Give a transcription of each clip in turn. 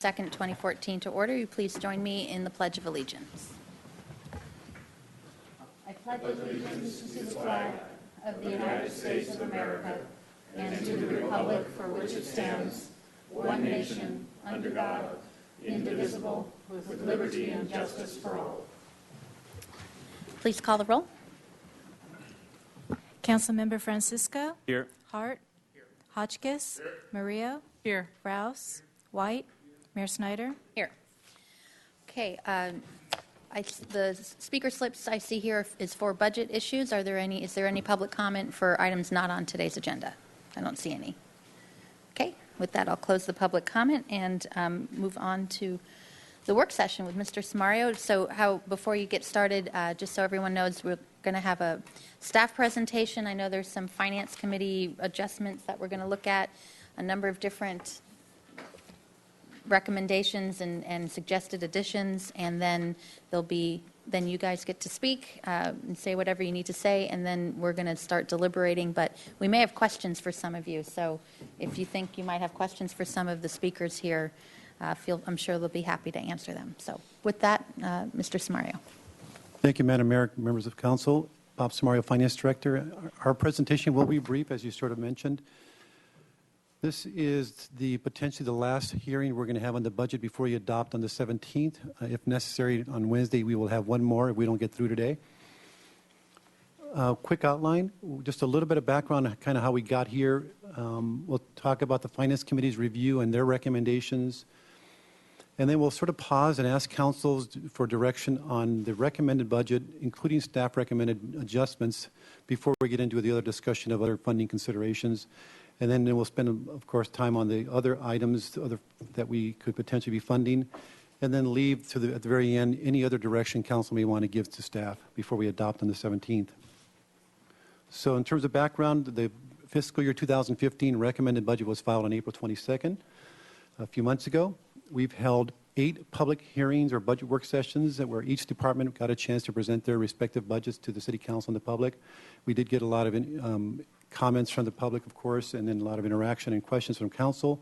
2nd, 2014 to order. Will you please join me in the Pledge of Allegiance? I pledge allegiance to the flag of the United States of America and to the republic for which it stands, one nation, under God, indivisible, with liberty and justice for all. Please call the roll. Councilmember Francisco. Here. Hart. Here. Hotchkiss. Here. Murillo. Here. Rouse. White. Mayor Snyder. Here. Okay. The speaker slips I see here is for budget issues. Is there any public comment for items not on today's agenda? I don't see any. Okay. With that, I'll close the public comment and move on to the work session with Mr. Samario. So before you get started, just so everyone knows, we're going to have a staff presentation. I know there's some finance committee adjustments that we're going to look at, a number of different recommendations and suggested additions, and then then you guys get to speak and say whatever you need to say, and then we're going to start deliberating. But we may have questions for some of you, so if you think you might have questions for some of the speakers here, I'm sure they'll be happy to answer them. So with that, Mr. Samario. Thank you, Madam Mayor, members of council. Bob Samario, Finance Director. Our presentation will be brief, as you sort of mentioned. This is potentially the last hearing we're going to have on the budget before you adopt on the 17th. If necessary, on Wednesday, we will have one more if we don't get through today. Quick outline, just a little bit of background on kind of how we got here. We'll talk about the Finance Committee's review and their recommendations. And then we'll sort of pause and ask councils for direction on the recommended budget, including staff recommended adjustments, before we get into the other discussion of other funding considerations. And then we'll spend, of course, time on the other items that we could potentially be funding, and then leave at the very end any other direction council may want to give to staff before we adopt on the 17th. So in terms of background, the fiscal year 2015 recommended budget was filed on April 22nd, a few months ago. We've held 8 public hearings or budget work sessions where each department got a chance to present their respective budgets to the City Council and the public. We did get a lot of comments from the public, of course, and then a lot of interaction and questions from council.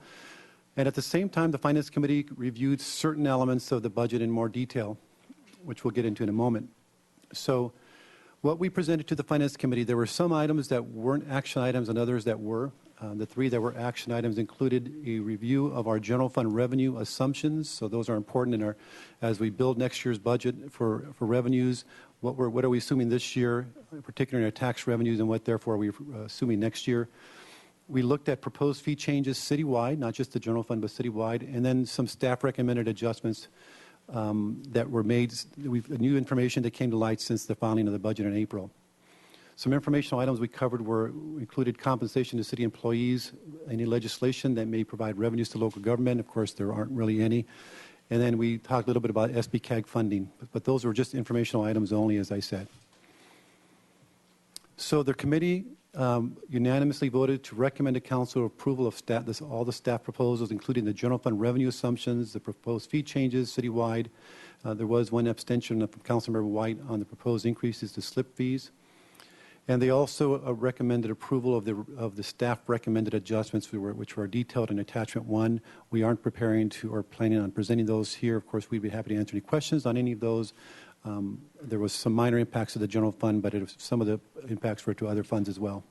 And at the same time, the Finance Committee reviewed certain elements of the budget in more detail, which we'll get into in a moment. So what we presented to the Finance Committee, there were some items that weren't action items and others that were. The 3 that were action items included a review of our general fund revenue assumptions. So those are important as we build next year's budget for revenues. What are we assuming this year, particularly in our tax revenues, and what therefore are we assuming next year? We looked at proposed fee changes citywide, not just the general fund, but citywide, and then some staff recommended adjustments that were made. New information that came to light since the filing of the budget in April. Some informational items we covered included compensation to city employees, any legislation that may provide revenues to local government. Of course, there aren't really any. And then we talked a little bit about SBCAG funding, but those were just informational items only, as I said. So the committee unanimously voted to recommend to council approval of all the staff proposals, including the general fund revenue assumptions, the proposed fee changes citywide. There was one abstention from Councilmember White on the proposed increases to slip fees. And they also recommended approval of the staff recommended adjustments, which were detailed in Attachment 1. We aren't preparing to or planning on presenting those here. Of course, we'd be happy to answer any questions on any of those. There was some minor impacts to the general fund, but some of the impacts were to other funds as well.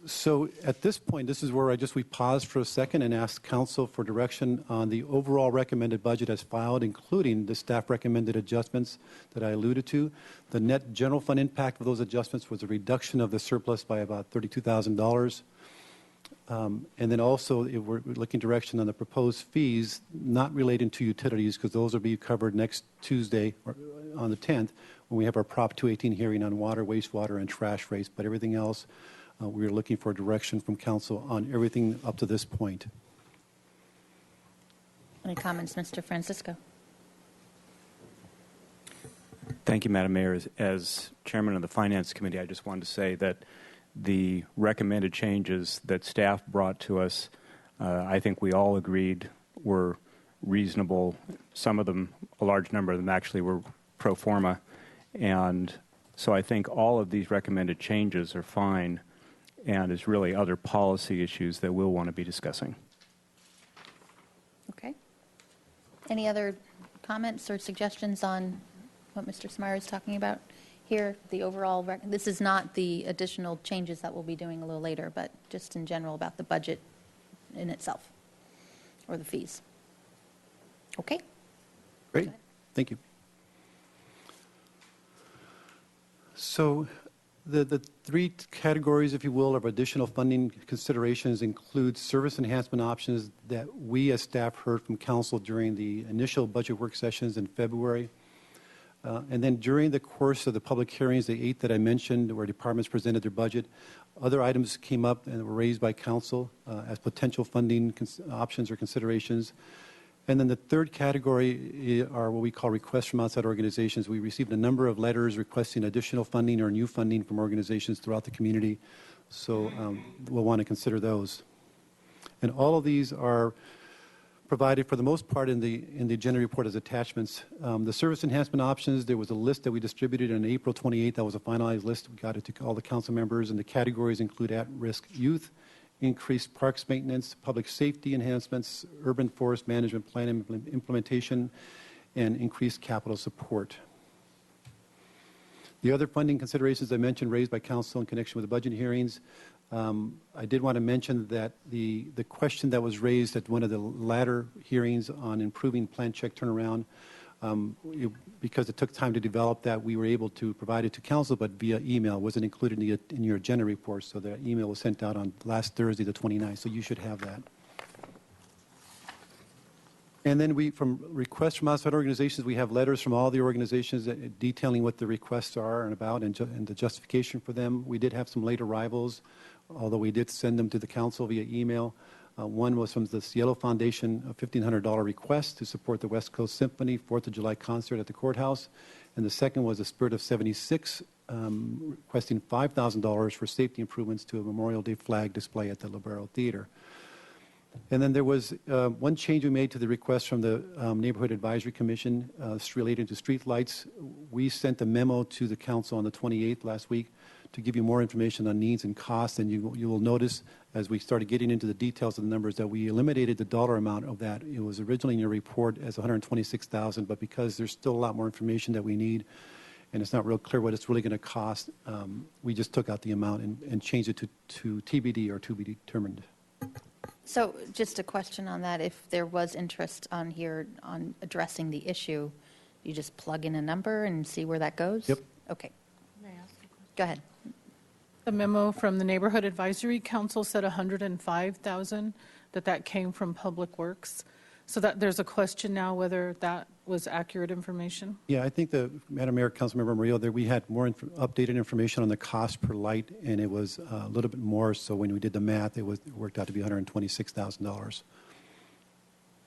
So at this point, this is where we paused for a second and asked council for direction on the overall recommended budget as filed, including the staff recommended adjustments that I alluded to. The net general fund impact of those adjustments was a reduction of the surplus by about $32,000. And then also we're looking direction on the proposed fees, not relating to utilities, because those will be covered next Tuesday or on the 10th when we have our Prop 218 hearing on water, wastewater, and trash rates. But everything else, we are looking for direction from council on everything up to this point. Any comments, Mr. Francisco? Thank you, Madam Mayor. As chairman of the Finance Committee, I just wanted to say that the recommended changes that staff brought to us, I think we all agreed were reasonable. Some of them, a large number of them actually were pro forma. And so I think all of these recommended changes are fine, and it's really other policy issues that we'll want to be discussing. Any other comments or suggestions on what Mr. Smyer is talking about here? The overall, this is not the additional changes that we'll be doing a little later, but just in general about the budget in itself, or the fees. Okay? Great, thank you. So the three categories, if you will, of additional funding considerations include service enhancement options that we as staff heard from council during the initial budget work sessions in February. And then during the course of the public hearings, the 8 that I mentioned, where departments presented their budget, other items came up and were raised by council as potential funding options or considerations. And then the third category are what we call requests from outside organizations. We received a number of letters requesting additional funding or new funding from organizations throughout the community. So we'll want to consider those. And all of these are provided for the most part in the agenda report as attachments. The service enhancement options, there was a list that we distributed on April 28th. That was a finalized list. We got it to all the council members, and the categories include at-risk youth, increased parks maintenance, public safety enhancements, urban forest management plan implementation, and increased capital support. The other funding considerations I mentioned raised by council in connection with the budget hearings. I did want to mention that the question that was raised at one of the latter hearings on improving plan check turnaround, because it took time to develop that, we were able to provide it to council, but via email. It wasn't included in your agenda report, so the email was sent out on last Thursday, the 29th, so you should have that. And then from requests from outside organizations, we have letters from all the organizations detailing what the requests are and about and the justification for them. We did have some late arrivals, although we did send them to the council via email. One was from the Cielo Foundation, a $1,500 request to support the West Coast Symphony 4th of July concert at the courthouse. And the second was the Spirit of 76, requesting $5,000 for safety improvements to a Memorial Day flag display at the Libero Theater. And then there was one change we made to the request from the Neighborhood Advisory Commission related to street lights. We sent a memo to the council on the 28th last week to give you more information on needs and costs, and you will notice as we started getting into the details of the numbers that we eliminated the dollar amount of that. It was originally in your report as $126,000, but because there's still a lot more information that we need, and it's not real clear what it's really going to cost, we just took out the amount and changed it to TBD or to be determined. So just a question on that. If there was interest on here on addressing the issue, you just plug in a number and see where that goes? Yep. Okay. Go ahead. The memo from the Neighborhood Advisory Council said $105,000, that came from Public Works. So that there's a question now whether that was accurate information. Yeah, I think Madam Mayor, Councilmember Murillo, that we had more updated information on the cost per light, and it was a little bit more. So when we did the math, it worked out to be $126,000.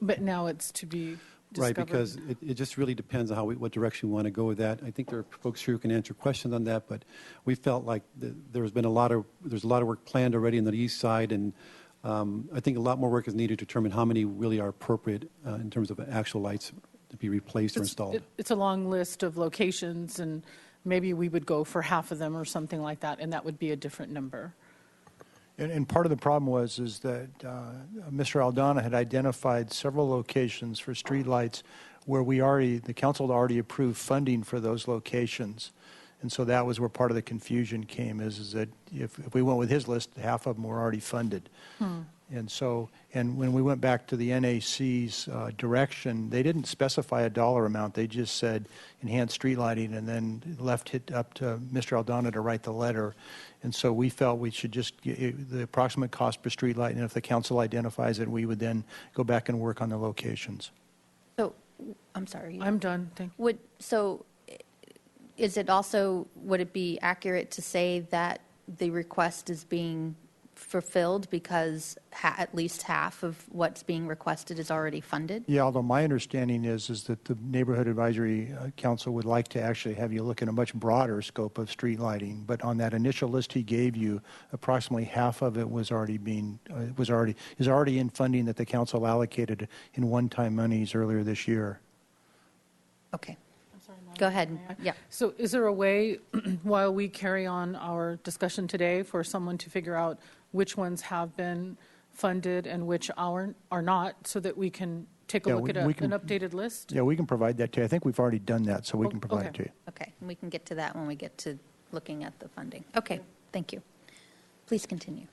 But now it's to be discovered. Right, because it just really depends on what direction we want to go with that. I think there are folks here who can answer questions on that, but we felt like there's a lot of work planned already on the east side, and I think a lot more work is needed to determine how many really are appropriate in terms of actual lights to be replaced or installed. It's a long list of locations, and maybe we would go for half of them or something like that, and that would be a different number. And part of the problem is that Mr. Aldana had identified several locations for streetlights where the council had already approved funding for those locations. And so that was where part of the confusion came, is that if we went with his list, half of them were already funded. And when we went back to the NAC's direction, they didn't specify a dollar amount. They just said enhanced street lighting, and then left it up to Mr. Aldana to write the letter. And so we felt we should just get the approximate cost per street light, and if the council identifies it, we would then go back and work on the locations. So, I'm sorry. I'm done. Thank you. Would it be accurate to say that the request is being fulfilled because at least half of what's being requested is already funded? Yeah, although my understanding is that the Neighborhood Advisory Council would like to actually have you look at a much broader scope of street lighting. But on that initial list he gave you, approximately half of it was already in funding that the council allocated in one-time monies earlier this year. Okay. Go ahead. Yeah. So is there a way, while we carry on our discussion today, for someone to figure out which ones have been funded and which are not, so that we can take a Yeah, look at we an can- updated list? Yeah, we can provide that to you. I think we've already done that, so we can provide it okay. to you. Okay, and we can get to that when we get to looking at the funding. Okay, thank you. Please continue.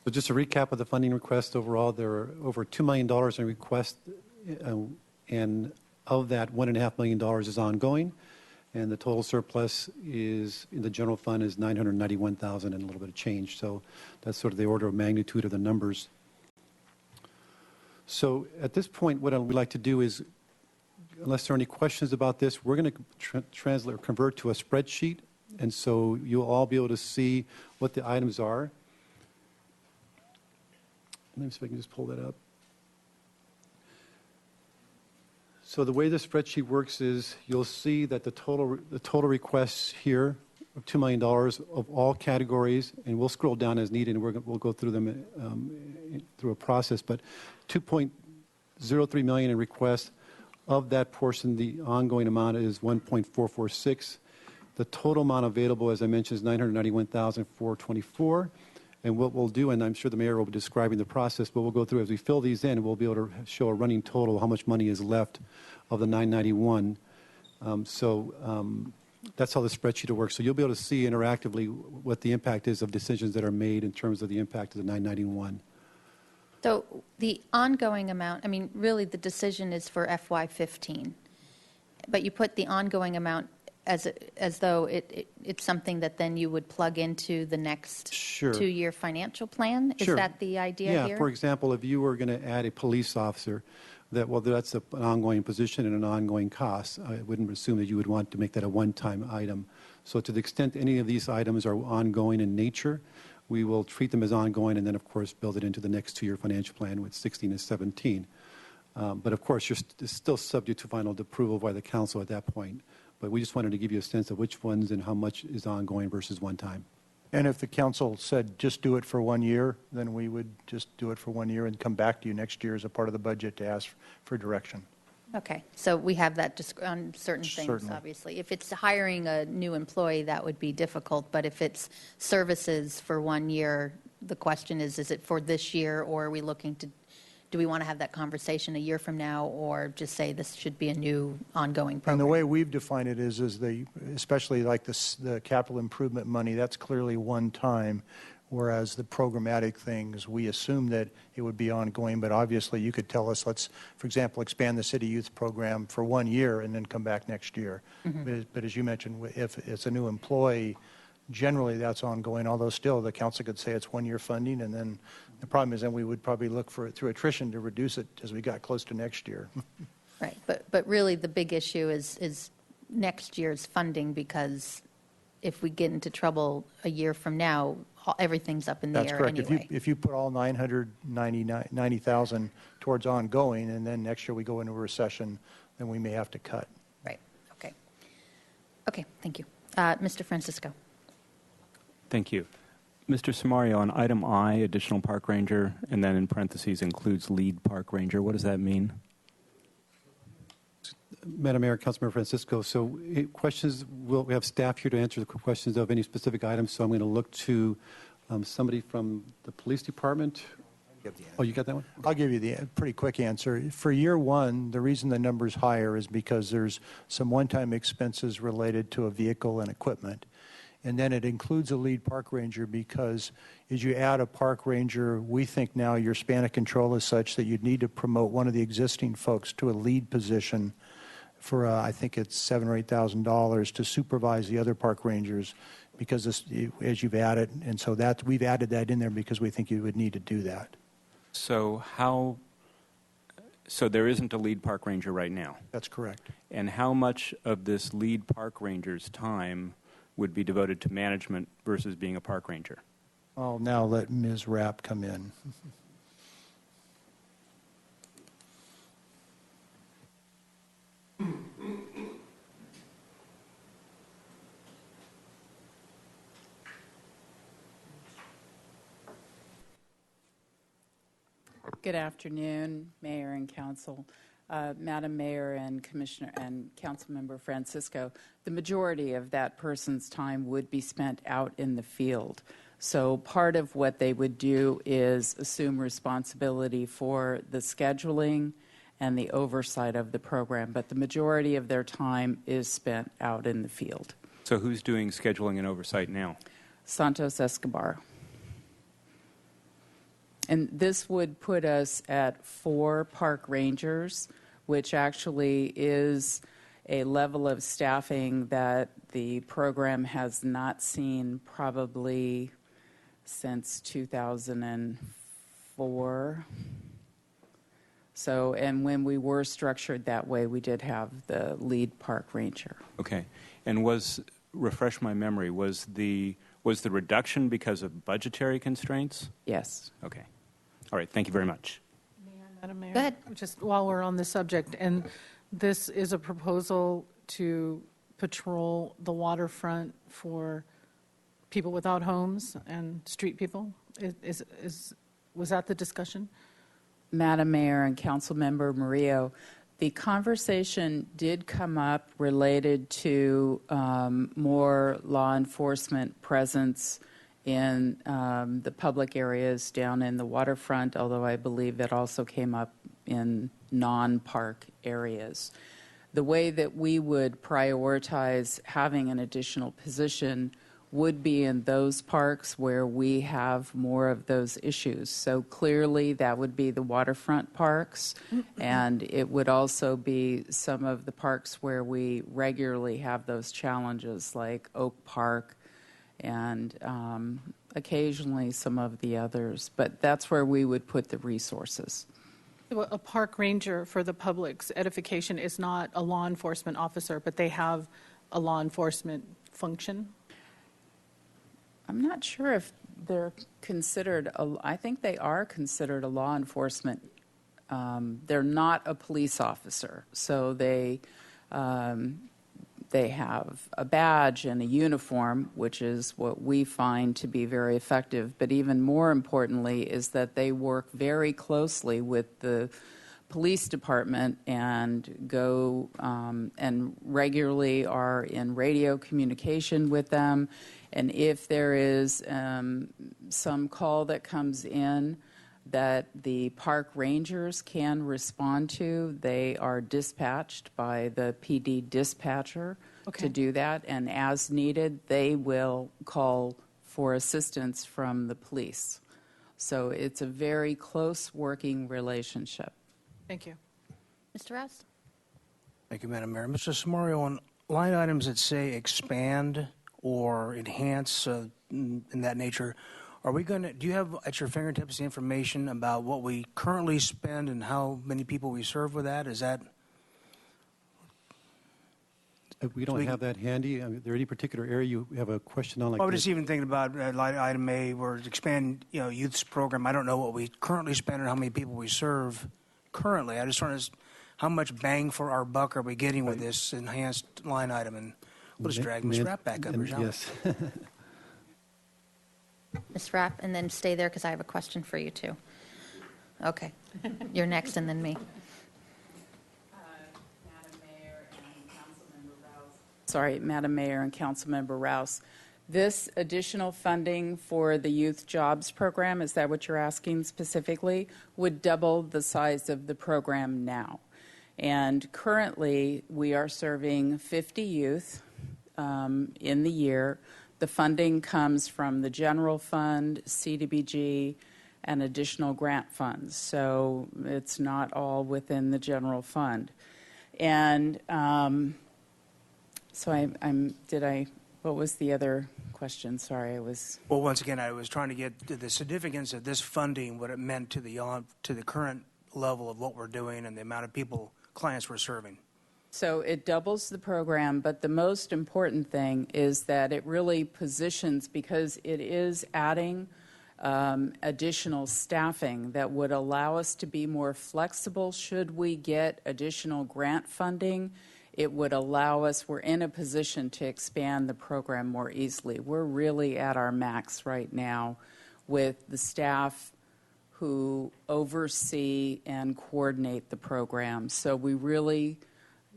So just a recap of the funding request overall, there are over $2 million in request, and of that, $1.5 million is ongoing, and the total surplus is, in the general fund, is $991,000 and a little bit of change. So that's sort of the order of magnitude of the numbers. So at this point, what we'd like to do is, unless there are any questions about this, we're going to translate or convert to a spreadsheet, and so you'll all be able to see what the items are. Let me see if I can just pull that up. So the way the spreadsheet works is you'll see that the total requests here of $2 million of all categories, and we'll scroll down as needed, and we'll go through them through a process, but $2.03 million in requests. Of that portion, the ongoing amount is $1.446. The total amount available, as I mentioned, is $991,424. And what we'll do, and I'm sure the mayor will be describing the process, but we'll go through as we fill these in, we'll be able to show a running total, how much money is left of the 991. That's how the spreadsheet will work. So you'll be able to see interactively what the impact is of decisions that are made in terms of the impact of the 991. So the ongoing amount, I mean, really the decision is for FY15, but you put the ongoing amount as though it's something that then you would plug into the next Sure. 2-year financial plan? Is Sure. that the idea Yeah, here? for example, if you were going to add a police officer, that's an ongoing position and an ongoing cost. I wouldn't assume that you would want to make that a one-time item. So to the extent any of these items are ongoing in nature, we will treat them as ongoing and then, of course, build it into the next 2-year financial plan with 16 and 17. But, of course, it's still subject to final approval by the council at that point. But we just wanted to give you a sense of which ones and how much is ongoing versus one time. And if the council said just do it for 1 year, then we would just do it for 1 year and come back to you next year as a part of the budget to ask for direction. Okay, so we have that on certain things, Certainly. obviously. If it's hiring a new employee, that would be difficult, but if it's services for 1 year, the question is it for this year, or are we looking to, do we want to have that conversation a year from now, or just say this should be a new ongoing program? And the way we've defined it is especially like the capital improvement money, that's clearly one time, whereas the programmatic things, we assume that it would be ongoing, but obviously you could tell us, let's, for example, expand the city youth program for 1 year and then come back next year. But as you mentioned, if it's a new employee, generally that's ongoing, although still the council could say it's 1 year funding, and then the problem is then we would probably look for it through attrition to reduce it as we got close to next year. Right, but really the big issue is next year's funding, because if we get into trouble a year from now, everything's up in the That's air correct. anyway. If you put all 990,000 towards ongoing, and then next year we go into a recession, then we may have to cut. Right, okay. Okay, thank you. Mr. Francisco. Thank you. Mr. Samario, on item I, additional park ranger, and then in parentheses includes lead park ranger, what does that mean? Madam Mayor, Councilmember Francisco, so questions, we have staff here to answer the questions of any specific items, so I'm going to look to somebody from the police department. Oh, you got that one? I'll give you the pretty quick answer. For year one, the reason the number's higher is because there's some one-time expenses related to a vehicle and equipment. And then it includes a lead park ranger because as you add a park ranger, we think now your span of control is such that you'd need to promote one of the existing folks to a lead position for, I think it's $7,000 or $8,000 to supervise the other park rangers because as you've added, and so that we've added that in there because we think you would need to do that. So there isn't a lead park ranger right now? That's correct. And how much of this lead park ranger's time would be devoted to management versus being a park ranger? I'll now let Ms. Rapp come in. Good afternoon, Mayor and Council. Madam Mayor and Commissioner and Councilmember Francisco, the majority of that person's time would be spent out in the field. So part of what they would do is assume responsibility for the scheduling and the oversight of the program, but the majority of their time is spent out in the field. So who's doing scheduling and oversight now? Santos Escobar. And this would put us at 4 park rangers, which actually is a level of staffing that the program has not seen probably since 2004. So, and when we were structured that way, we did have the lead park ranger. Okay. And refresh my memory, was the reduction because of budgetary constraints? Yes. Okay. All right. Thank you very much. Madam Mayor? Go ahead. Just while we're on the subject, and this is a proposal to patrol the waterfront for people without homes and street people? Was that the discussion? Madam Mayor and Councilmember Murillo, the conversation did come up related to more law enforcement presence in the public areas down in the waterfront, although I believe it also came up in non-park areas. The way that we would prioritize having an additional position would be in those parks where we have more of those issues. So clearly that would be the waterfront parks, and it would also be some of the parks where we regularly have those challenges like Oak Park and occasionally some of the others. But that's where we would put the resources. A park ranger, for the public's edification, is not a law enforcement officer, but they have a law enforcement function? I'm not sure if they're considered, I think they are considered a law enforcement. They're not a police officer, so they have a badge and a uniform, which is what we find to be very effective. But even more importantly is that they work very closely with the police department and go and regularly are in radio communication with them. And if there is some call that comes in that the park rangers can respond to, they are dispatched by the PD dispatcher to do that. And as needed, they will call for assistance from the police. So it's a very close working relationship. Thank you. Mr. Rouse? Thank you, Madam Mayor. Mr. Samario, on line items that say expand or enhance in that nature, do you have at your fingertips the information about what we currently spend and how many people we serve with that? Is that? We don't have that handy. I mean, is there any particular area you have a question on? Like I was this? just even thinking about line item A, where it's expand, youth's program. I don't know what we currently spend and how many people we serve currently. I just want to, how much bang for our buck are we getting with this enhanced line item? And we'll just drag Ms. Rapp back up here, shall we? Yes. Ms. Rapp, and then stay there because I have a question for you too. Okay. You're next and then me. Madam Mayor and Councilmember Rouse, this additional funding for the Youth Jobs Program, is that what you're asking specifically, would double the size of the program now. And currently, we are serving 50 youth in the year. The funding comes from the general fund, CDBG, and additional grant funds. So it's not all within the general fund. And what was the other question? Sorry, I was. Well, once again, I was trying to get to the significance of this funding, what it meant to the current level of what we're doing and the amount of clients we're serving. So it doubles the program, but the most important thing is that it really positions, because it is adding additional staffing that would allow us to be more flexible should we get additional grant funding. It would allow us, we're in a position to expand the program more easily. We're really at our max right now with the staff who oversee and coordinate the program. So we really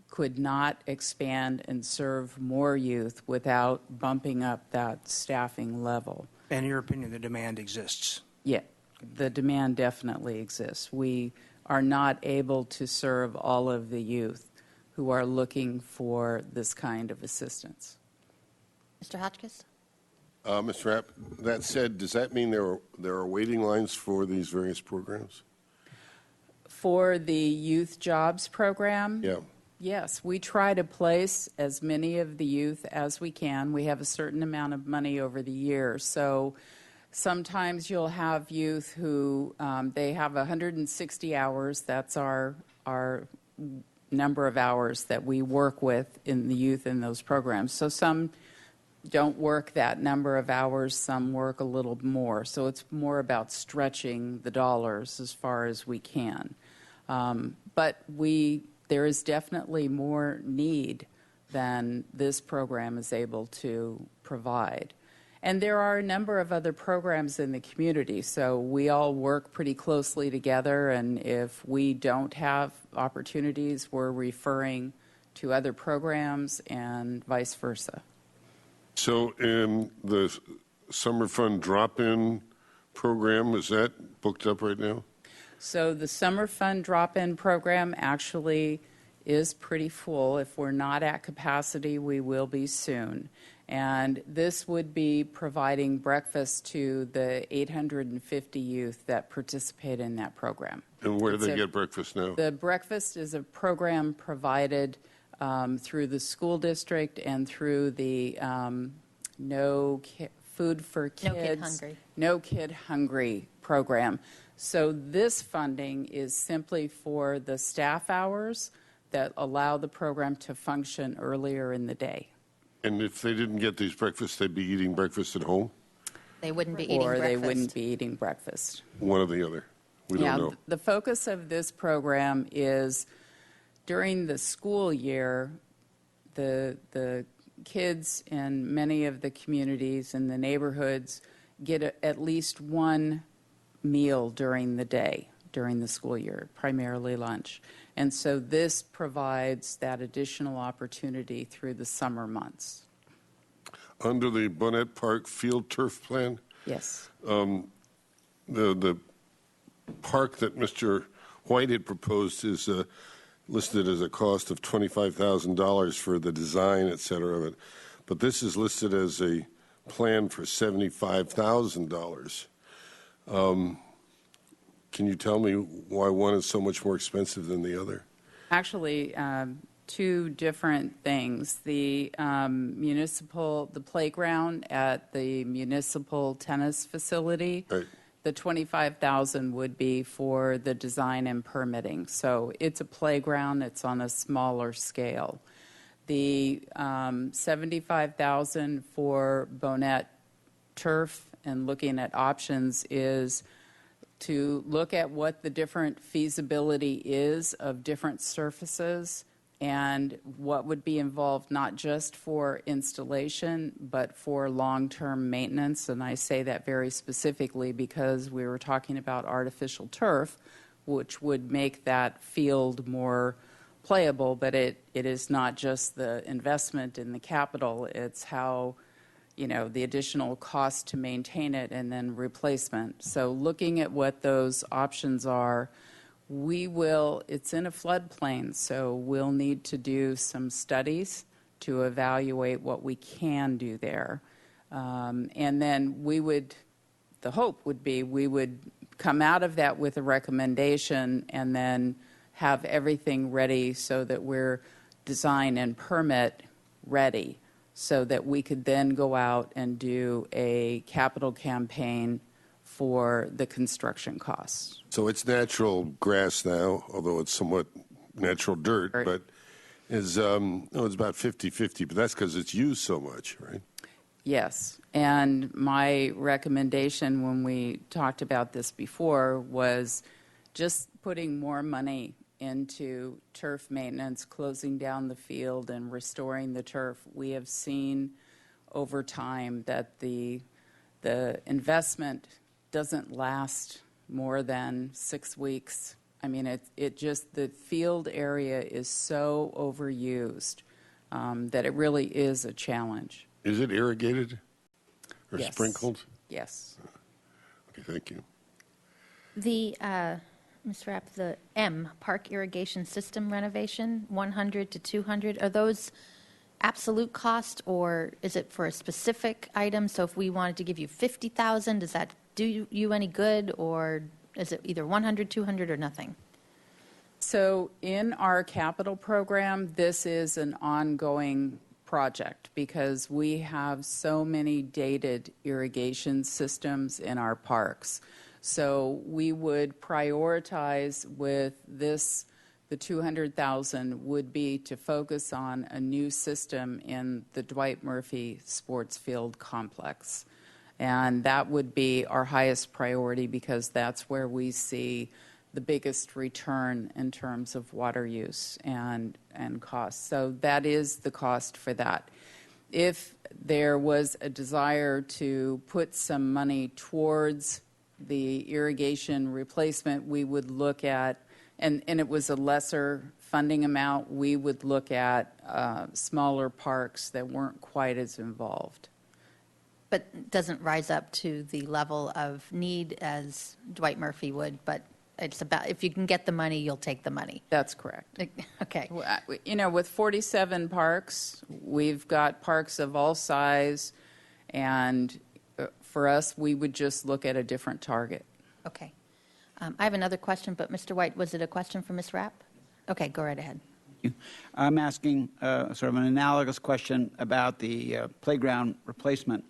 could not expand and serve more youth without bumping up that staffing level. And in your opinion, the demand exists? Yeah, the demand definitely exists. We are not able to serve all of the youth who are looking for this kind of assistance. Mr. Hotchkiss? Mr. Rapp, that said, does that mean there are waiting lines for these various programs? For the youth jobs program? Yeah. Yes, we try to place as many of the youth as we can. We have a certain amount of money over the year. So sometimes you'll have youth who they have 160 hours. That's our number of hours that we work with in the youth in those programs. So some don't work that number of hours, some work a little more. So it's more about stretching the dollars as far as we can. But there is definitely more need than this program is able to provide. And there are a number of other programs in the community, so we all work pretty closely together, and if we don't have opportunities, we're referring to other programs and vice versa. So in the summer fund drop-in program, is that booked up right now? So the Summer Fund Drop-In Program actually is pretty full. If we're not at capacity, we will be soon. And this would be providing breakfast to the 850 youth that participate in that program. And where do they get breakfast now? The breakfast is a program provided through the school district and through the Food for Kids, No Kid Hungry program. So this funding is simply for the staff hours that allow the program to function earlier in the day. And if they didn't get these breakfasts, they'd be eating breakfast at home? They wouldn't be eating breakfast. Or they wouldn't be eating breakfast. One or the other. We don't know. The focus of this program is during the school year, the kids in many of the communities and the neighborhoods get at least one meal during the day, during the school year, primarily lunch. And so this provides that additional opportunity through the summer months. Under the Bonnet Park Field Turf Plan, Yes. the park that Mr. White had proposed is listed as a cost of $25,000 for the design, et cetera, of it. But this is listed as a plan for $75,000. Can you tell me why one is so much more expensive than the other? Actually, two different things. The playground at the municipal tennis facility, Right. the $25,000 would be for the design and permitting. So it's a playground. It's on a smaller scale. The $75,000 for Bonnet Turf and looking at options is to look at what the different feasibility is of different surfaces and what would be involved not just for installation but for long-term maintenance. And I say that very specifically because we were talking about artificial turf, which would make that field more playable, but it is not just the investment in the capital, it's how the additional cost to maintain it and then replacement. So looking at what those options are, it's in a floodplain, so we'll need to do some studies to evaluate what we can do there. And then the hope would be we would come out of that with a recommendation and then have everything ready so that we're design and permit ready, so that we could then go out and do a capital campaign for the construction costs. So it's natural grass now, although it's somewhat natural dirt, Right. but it's about 50-50, but that's because it's used so much, right? Yes, and my recommendation when we talked about this before was just putting more money into turf maintenance, closing down the field and restoring the turf. We have seen over time that the investment doesn't last more than 6 weeks. I mean, the field area is so overused that it really is a challenge. Is it irrigated or Yes. sprinkled? Yes. Okay, thank you. The, Ms. Rapp, the M, Park Irrigation System renovation, 100 to 200, are those absolute cost, or is it for a specific item? So if we wanted to give you 50,000, does that do you any good, or is it either 100, 200, or nothing? So in our capital program, this is an ongoing project because we have so many dated irrigation systems in our parks. So we would prioritize with this, the 200,000 would be to focus on a new system in the Dwight Murphy Sports Field Complex. And that would be our highest priority because that's where we see the biggest return in terms of water use and cost. So that is the cost for that. If there was a desire to put some money towards the irrigation replacement, we would look at, and it was a lesser funding amount, we would look at smaller parks that weren't quite as involved. But doesn't rise up to the level of need as Dwight Murphy would, but it's about, if you can get the money, you'll take the money. That's correct. Okay. You know, with 47 parks, we've got parks of all size, and for us, we would just look at a different target. Okay. I have another question, but Mr. White, was it a question for Ms. Rapp? Okay, go right ahead. I'm asking sort of an analogous question about the playground replacement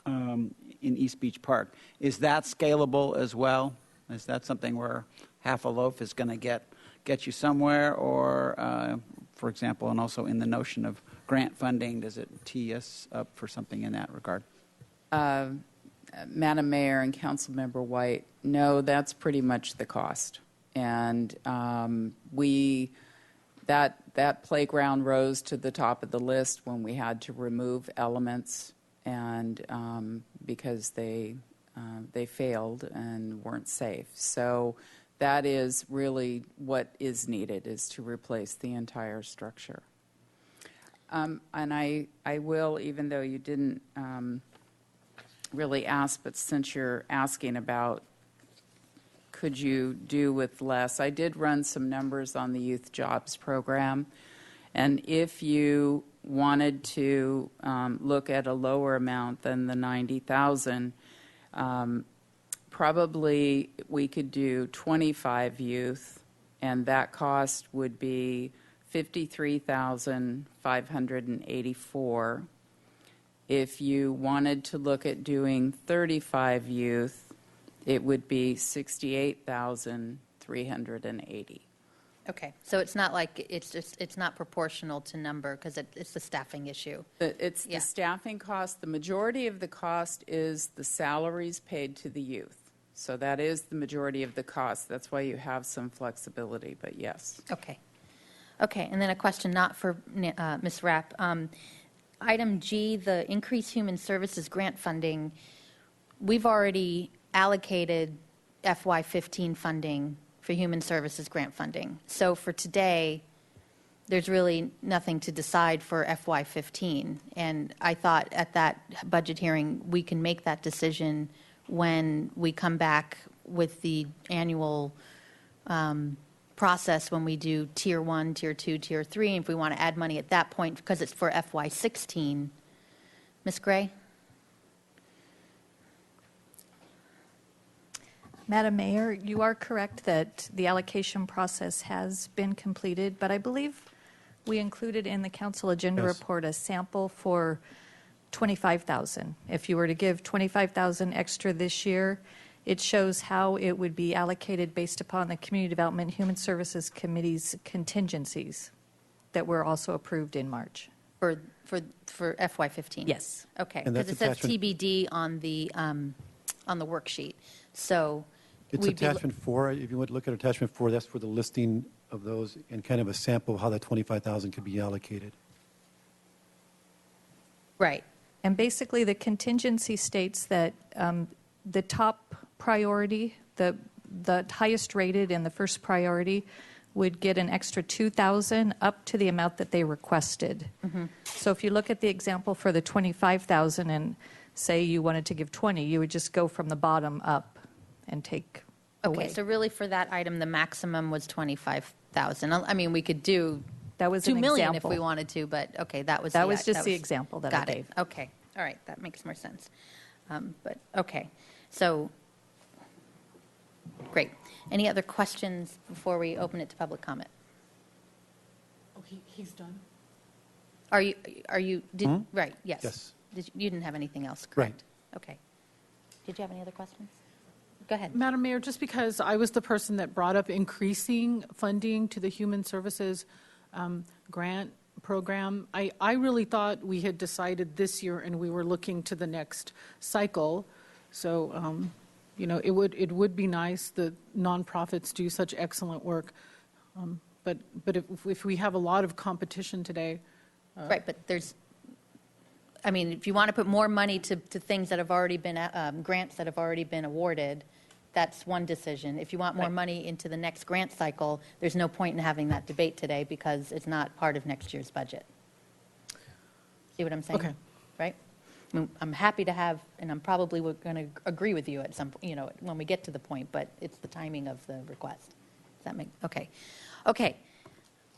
in East Beach Park. Is that scalable as well? Is that something where half a loaf is going to get you somewhere? Or, for example, and also in the notion of grant funding, does it tee us up for something in that regard? Madam Mayor and Councilmember White, no, that's pretty much the cost. And that playground rose to the top of the list when we had to remove elements, and because they failed and weren't safe. So that is really what is needed, is to replace the entire structure. And I will, even though you didn't really ask, but since you're asking about could you do with less, I did run some numbers on the Youth Jobs Program. And if you wanted to look at a lower amount than the 90,000, probably we could do 25 youth, and that cost would be $53,584. If you wanted to look at doing 35 youth, it would be $68,380. Okay, so it's not like, it's not proportional to number, because it's the staffing issue. It's Yeah. the staffing cost. The majority of the cost is the salaries paid to the youth. So that is the majority of the cost. That's why you have some flexibility, but yes. Okay. Okay, and then a question not for Ms. Rapp. Item G, the increased human services grant funding, we've already allocated FY15 funding for human services grant funding. So for today, there's really nothing to decide for FY15. And I thought at that budget hearing, we can make that decision when we come back with the annual process, when we do Tier 1, Tier 2, Tier 3, and if we want to add money at that point, because it's for FY16. Ms. Gray? Madam Mayor, you are correct that the allocation process has been completed, but I believe we included in the council agenda Yes. report a sample for 25,000. If you were to give 25,000 extra this year, it shows how it would be allocated based upon the Community Development Human Services Committee's contingencies that were also approved in March. For FY15? Yes. Okay, And because that's it says attachment- TBD on the worksheet. So It's we'd be attachment 4. If you would look at attachment 4, that's for the listing of those and kind of a sample of how that 25,000 could be allocated. right. And basically, the contingency states that the top priority, the highest rated and the first priority, would get an extra 2,000 up to the amount that they requested. So if you look at the example for the 25,000 and say you wanted to give 20, you would just go from the bottom up and take away. Okay, so really for that item, the maximum was 25,000. I mean, we could do That was 2 an million example. if we wanted to, but okay, that was That the- was just the example that I got it. gave. Okay, all right, that makes more sense. But okay, so great. Any other questions before we open it to public comment? Oh, he's done? Are you, right, yes. Yes. You didn't have anything else, Right. correct? Okay. Did you have any other questions? Go ahead. Madam Mayor, just because I was the person that brought up increasing funding to the Human Services grant program, I really thought we had decided this year and we were looking to the next cycle. So, it would be nice that nonprofits do such excellent work. But if we have a lot of competition today, Right, but if you want to put more money to things that have already been, grants that have already been awarded, that's one decision. If you want more money into the next grant cycle, there's no point in having that debate today because it's not part of next year's budget. See what I'm saying? Okay. Right? I'm happy to have, and I'm probably going to agree with you at some, when we get to the point, but it's the timing of the request. Does that make, okay. Okay.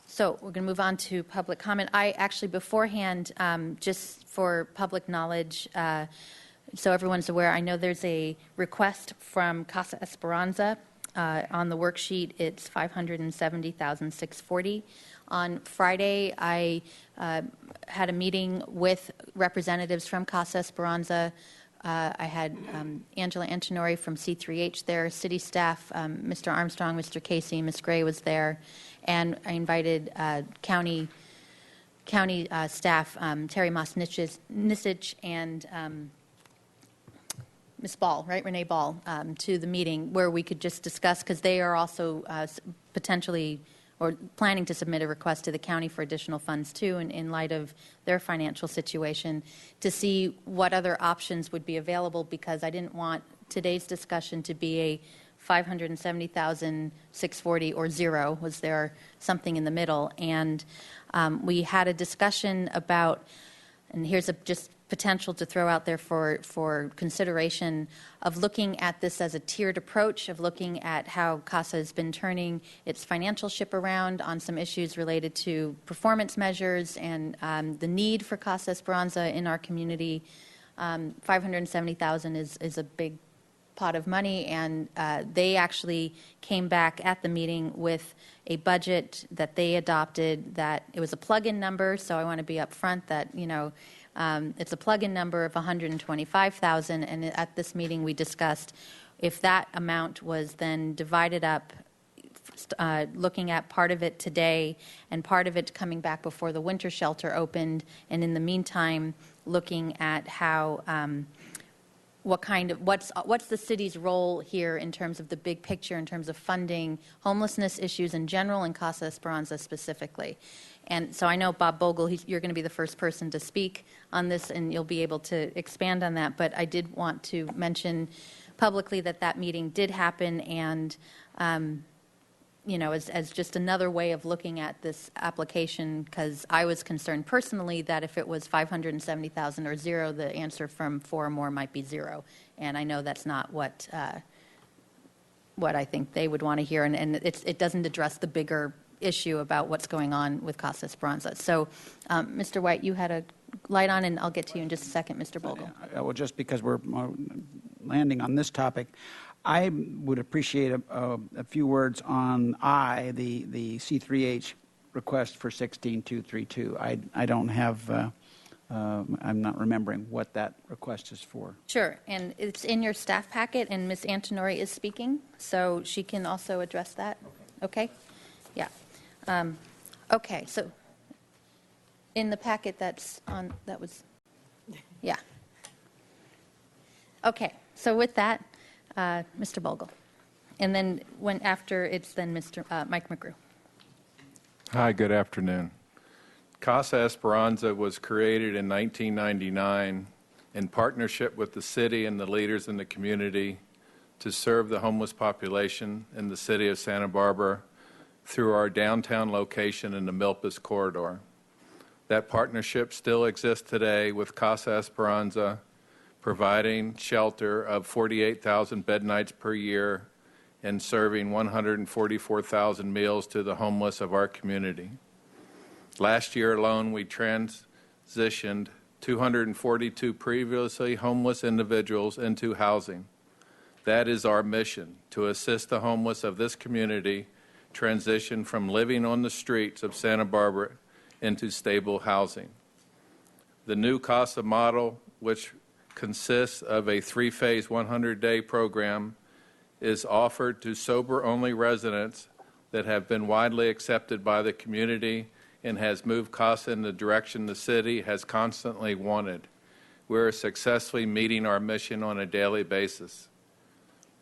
So we're going to move on to public comment. I actually beforehand, just for public knowledge, so everyone's aware, I know there's a request from Casa Esperanza. On the worksheet, it's $570,640. On Friday, I had a meeting with representatives from Casa Esperanza. I had Angela Antinori from C3H there, city staff, Mr. Armstrong, Mr. Casey, Ms. Gray was there, and I invited county staff, Terry Moss-Nisich and Ms. Ball, right, Renee Ball, to the meeting where we could just discuss, because they are also potentially or planning to submit a request to the county for additional funds too, in light of their financial situation, to see what other options would be available, because I didn't want today's discussion to be a $570,640 or zero. Was there something in the middle? And we had a discussion about, and here's just potential to throw out there for consideration, of looking at this as a tiered approach, of looking at how CASA has been turning its financial ship around on some issues related to performance measures and the need for Casa Esperanza in our community. $570,000 is a big pot of money, and they actually came back at the meeting with a budget that they adopted, that it was a plug-in number, so I want to be upfront that, it's a plug-in number of $125,000, and at this meeting we discussed if that amount was then divided up, looking at part of it today and part of it coming back before the winter shelter opened, and in the meantime looking at how what's the city's role here in terms of the big picture, in terms of funding homelessness issues in general and Casa Esperanza specifically. And so I know Bob Bogle, you're going to be the first person to speak on this, and you'll be able to expand on that. But I did want to mention publicly that meeting did happen, and as just another way of looking at this application, because I was concerned personally that if it was $570,000 or zero, the answer from 4 or more might be zero. And I know that's not what I think they would want to hear, and it doesn't address the bigger issue about what's going on with Casa Esperanza. So, Mr. White, you had a light on, and I'll get to you in just a second, Mr. Bogle. Well, just because we're landing on this topic, I would appreciate a few words on the C3H request for 16232. I don't have, I'm not remembering what that request is for. Sure, and it's in your staff packet, and Ms. Antinori is speaking, so she can also address that. Okay? Yeah. Okay, so in the packet yeah. Okay, so with that, Mr. Bogle. And then after it's then Mr. Mike McGrew. Hi, good afternoon. Casa Esperanza was created in 1999 in partnership with the city and the leaders in the community to serve the homeless population in the city of Santa Barbara through our downtown location in the Milpas corridor. That partnership still exists today with Casa Esperanza providing shelter of 48,000 bed nights per year, and serving 144,000 meals to the homeless of our community. Last year alone, we transitioned 242 previously homeless individuals into housing. That is our mission, to assist the homeless of this community transition from living on the streets of Santa Barbara into stable housing. The new CASA model, which consists of a three-phase 100-day program, is offered to sober-only residents that have been widely accepted by the community and has moved CASA in the direction the city has constantly wanted. We are successfully meeting our mission on a daily basis.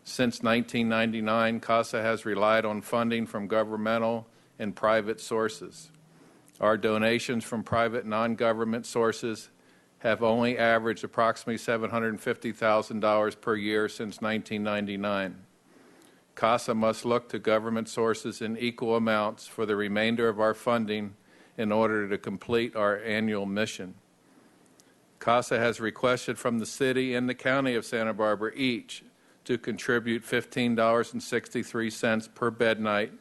Since 1999, CASA has relied on funding from governmental and private sources. Our donations from private non-government sources have only averaged approximately $750,000 per year since 1999. CASA must look to government sources in equal amounts for the remainder of our funding in order to complete our annual mission. CASA has requested from the city and the county of Santa Barbara each to contribute $15.63 per bed night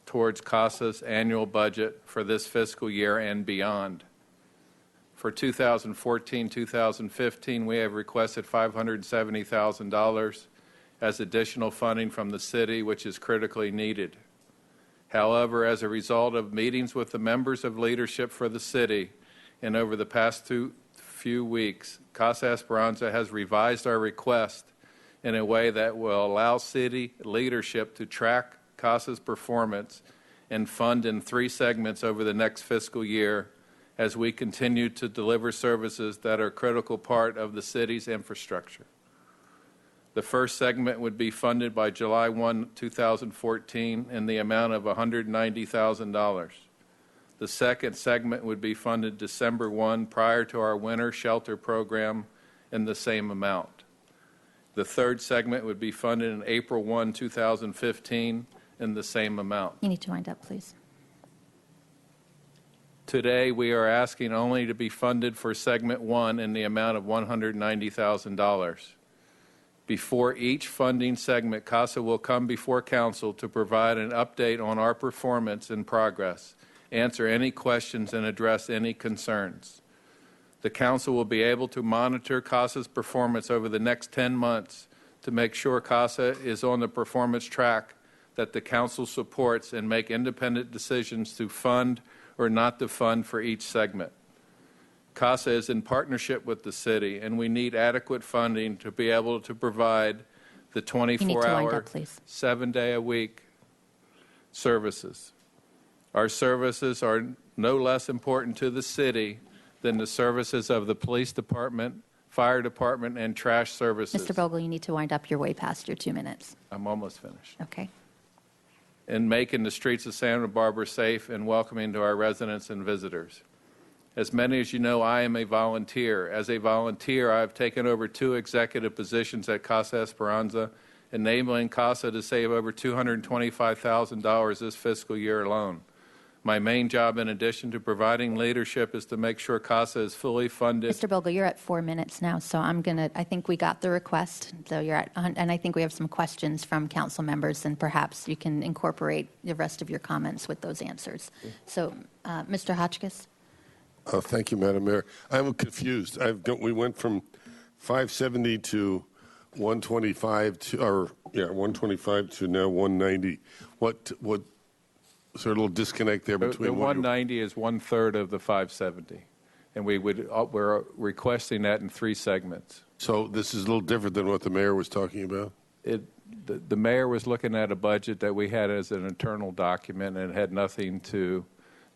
towards CASA's annual budget for this fiscal year and beyond. For 2014-2015, we have requested $570,000 as additional funding from the city, which is critically needed. However, as a result of meetings with the members of leadership for the city and over the past few weeks, Casa Esperanza has revised our request in a way that will allow city leadership to track CASA's performance and fund in 3 segments over the next fiscal year as we continue to deliver services that are a critical part of the city's infrastructure. The first segment would be funded by July 1, 2014 in the amount of $190,000. The second segment would be funded December 1 prior to our winter shelter program in the same amount. The third segment would be funded in April 1, 2015 in the same amount. You need to wind up, please. Today, we are asking only to be funded for segment 1 in the amount of $190,000. Before each funding segment, CASA will come before Council to provide an update on our performance and progress, answer any questions, and address any concerns. The Council will be able to monitor CASA's performance over the next 10 months to make sure CASA is on the performance track that the Council supports and make independent decisions to fund or not to fund for each segment. CASA is in partnership with the city, and we need adequate funding to be able to provide the 24-hour, 7-day-a-week services. Our services are no less important to the city than the services of the police department, fire department, and trash services. Mr. Bogle, you need to wind up. You're way past your 2 minutes. I'm almost finished. Okay. In making the streets of Santa Barbara safe and welcoming to our residents and visitors. As many as you know, I am a volunteer. As a volunteer, I have taken over 2 executive positions at Casa Esperanza, enabling Casa to save over $225,000 this fiscal year alone. My main job, in addition to providing leadership, is to make sure CASA is fully funded. Mr. Bogle, you're at 4 minutes now, so I think we got the request. So you're at, and I think we have some questions from council members, and perhaps you can incorporate the rest of your comments with those answers. So, Mr. Hotchkiss? Thank you, Madam Mayor. I'm confused. We went from 570 to 125 to, 125 to now 190. What? Is there a little disconnect there between the 190 is 1/3 of the 570, and we're requesting that in 3 segments. So this is a little different than what the mayor was talking about? The mayor was looking at a budget that we had as an internal document, and it had nothing to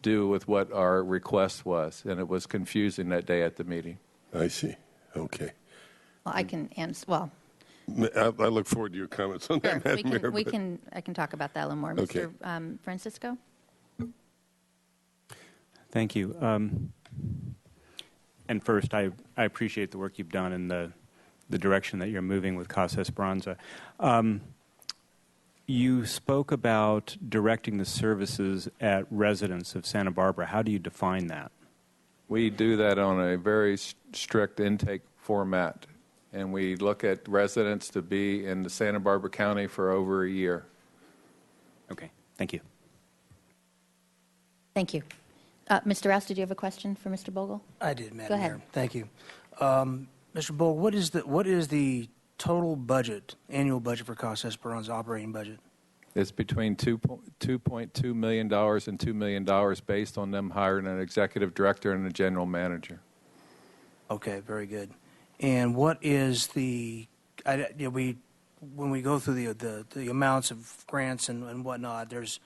do with what our request was, and it was confusing that day at the meeting. I see. Okay. Well, I can answer. Well, I look forward to your comments on that, sure. Madam Mayor. I can talk about that a little more. Okay. Mr. Francisco? Thank you. And first, I appreciate the work you've done and the direction that you're moving with Casa Esperanza. You spoke about directing the services at residents of Santa Barbara. How do you define that? We do that on a very strict intake format. and we look at residents to be in the Santa Barbara County for over a year. Okay, thank you. Thank you. Mr. Rouse, did you have a question for Mr. Bogle? I did, Madam Go ahead. Mayor. Thank you. Mr. Bogle, what is the total budget, annual budget for Casa Esperanza operating budget? It's between $2.2 million and $2 million based on them hiring an executive director and a general manager. Okay, very good. And what is when we go through the amounts of grants and whatnot, there's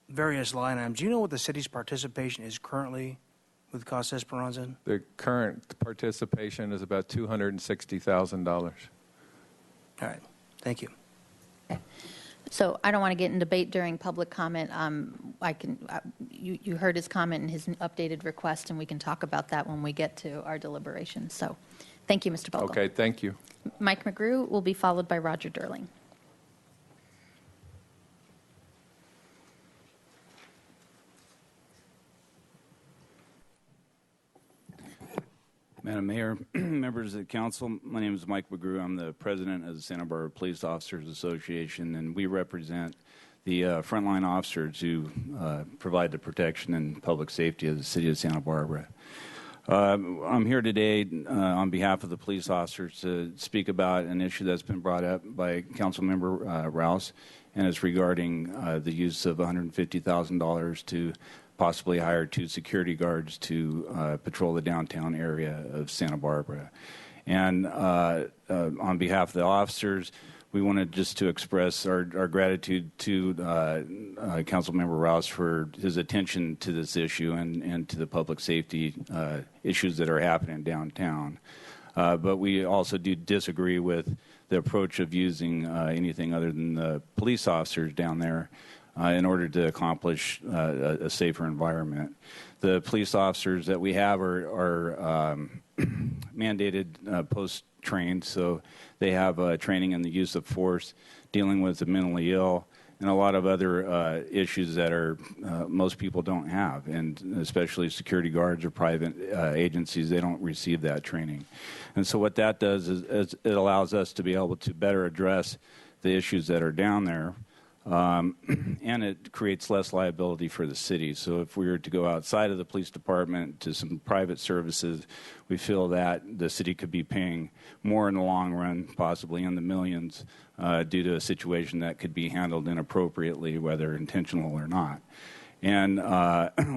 various line items. Do you know what the city's participation is currently with Casa Esperanza? The current participation is about $260,000. All right, thank you. Okay. So I don't want to get in debate during public comment. You heard his comment and his updated request, and we can talk about that when we get to our deliberations. So thank you, Mr. Bogle. Okay, thank you. Mike McGrew will be followed by Roger Durling. Madam Mayor, members of the council, my name is Mike McGrew. I'm the president of the Santa Barbara Police Officers Association, and we represent the frontline officers who provide the protection and public safety of the city of Santa Barbara. I'm here today on behalf of the police officers to speak about an issue that's been brought up by Councilmember Rouse, and it's regarding the use of $150,000 to possibly hire 2 security guards to patrol the downtown area of Santa Barbara. And on behalf of the officers, we wanted just to express our gratitude to Councilmember Rouse for his attention to this issue and to the public safety issues that are happening downtown. But we also do disagree with the approach of using anything other than the police officers down there in order to accomplish a safer environment. The police officers that we have are mandated post-trained, so they have training in the use of force, dealing with the mentally ill, and a lot of other issues that are most people don't have, and especially security guards or private agencies, they don't receive that training. And so what that does is it allows us to be able to better address the issues that are down there. And it creates less liability for the city. So if we were to go outside of the police department to some private services, we feel that the city could be paying more in the long run, possibly in the millions, due to a situation that could be handled inappropriately, whether intentional or not. And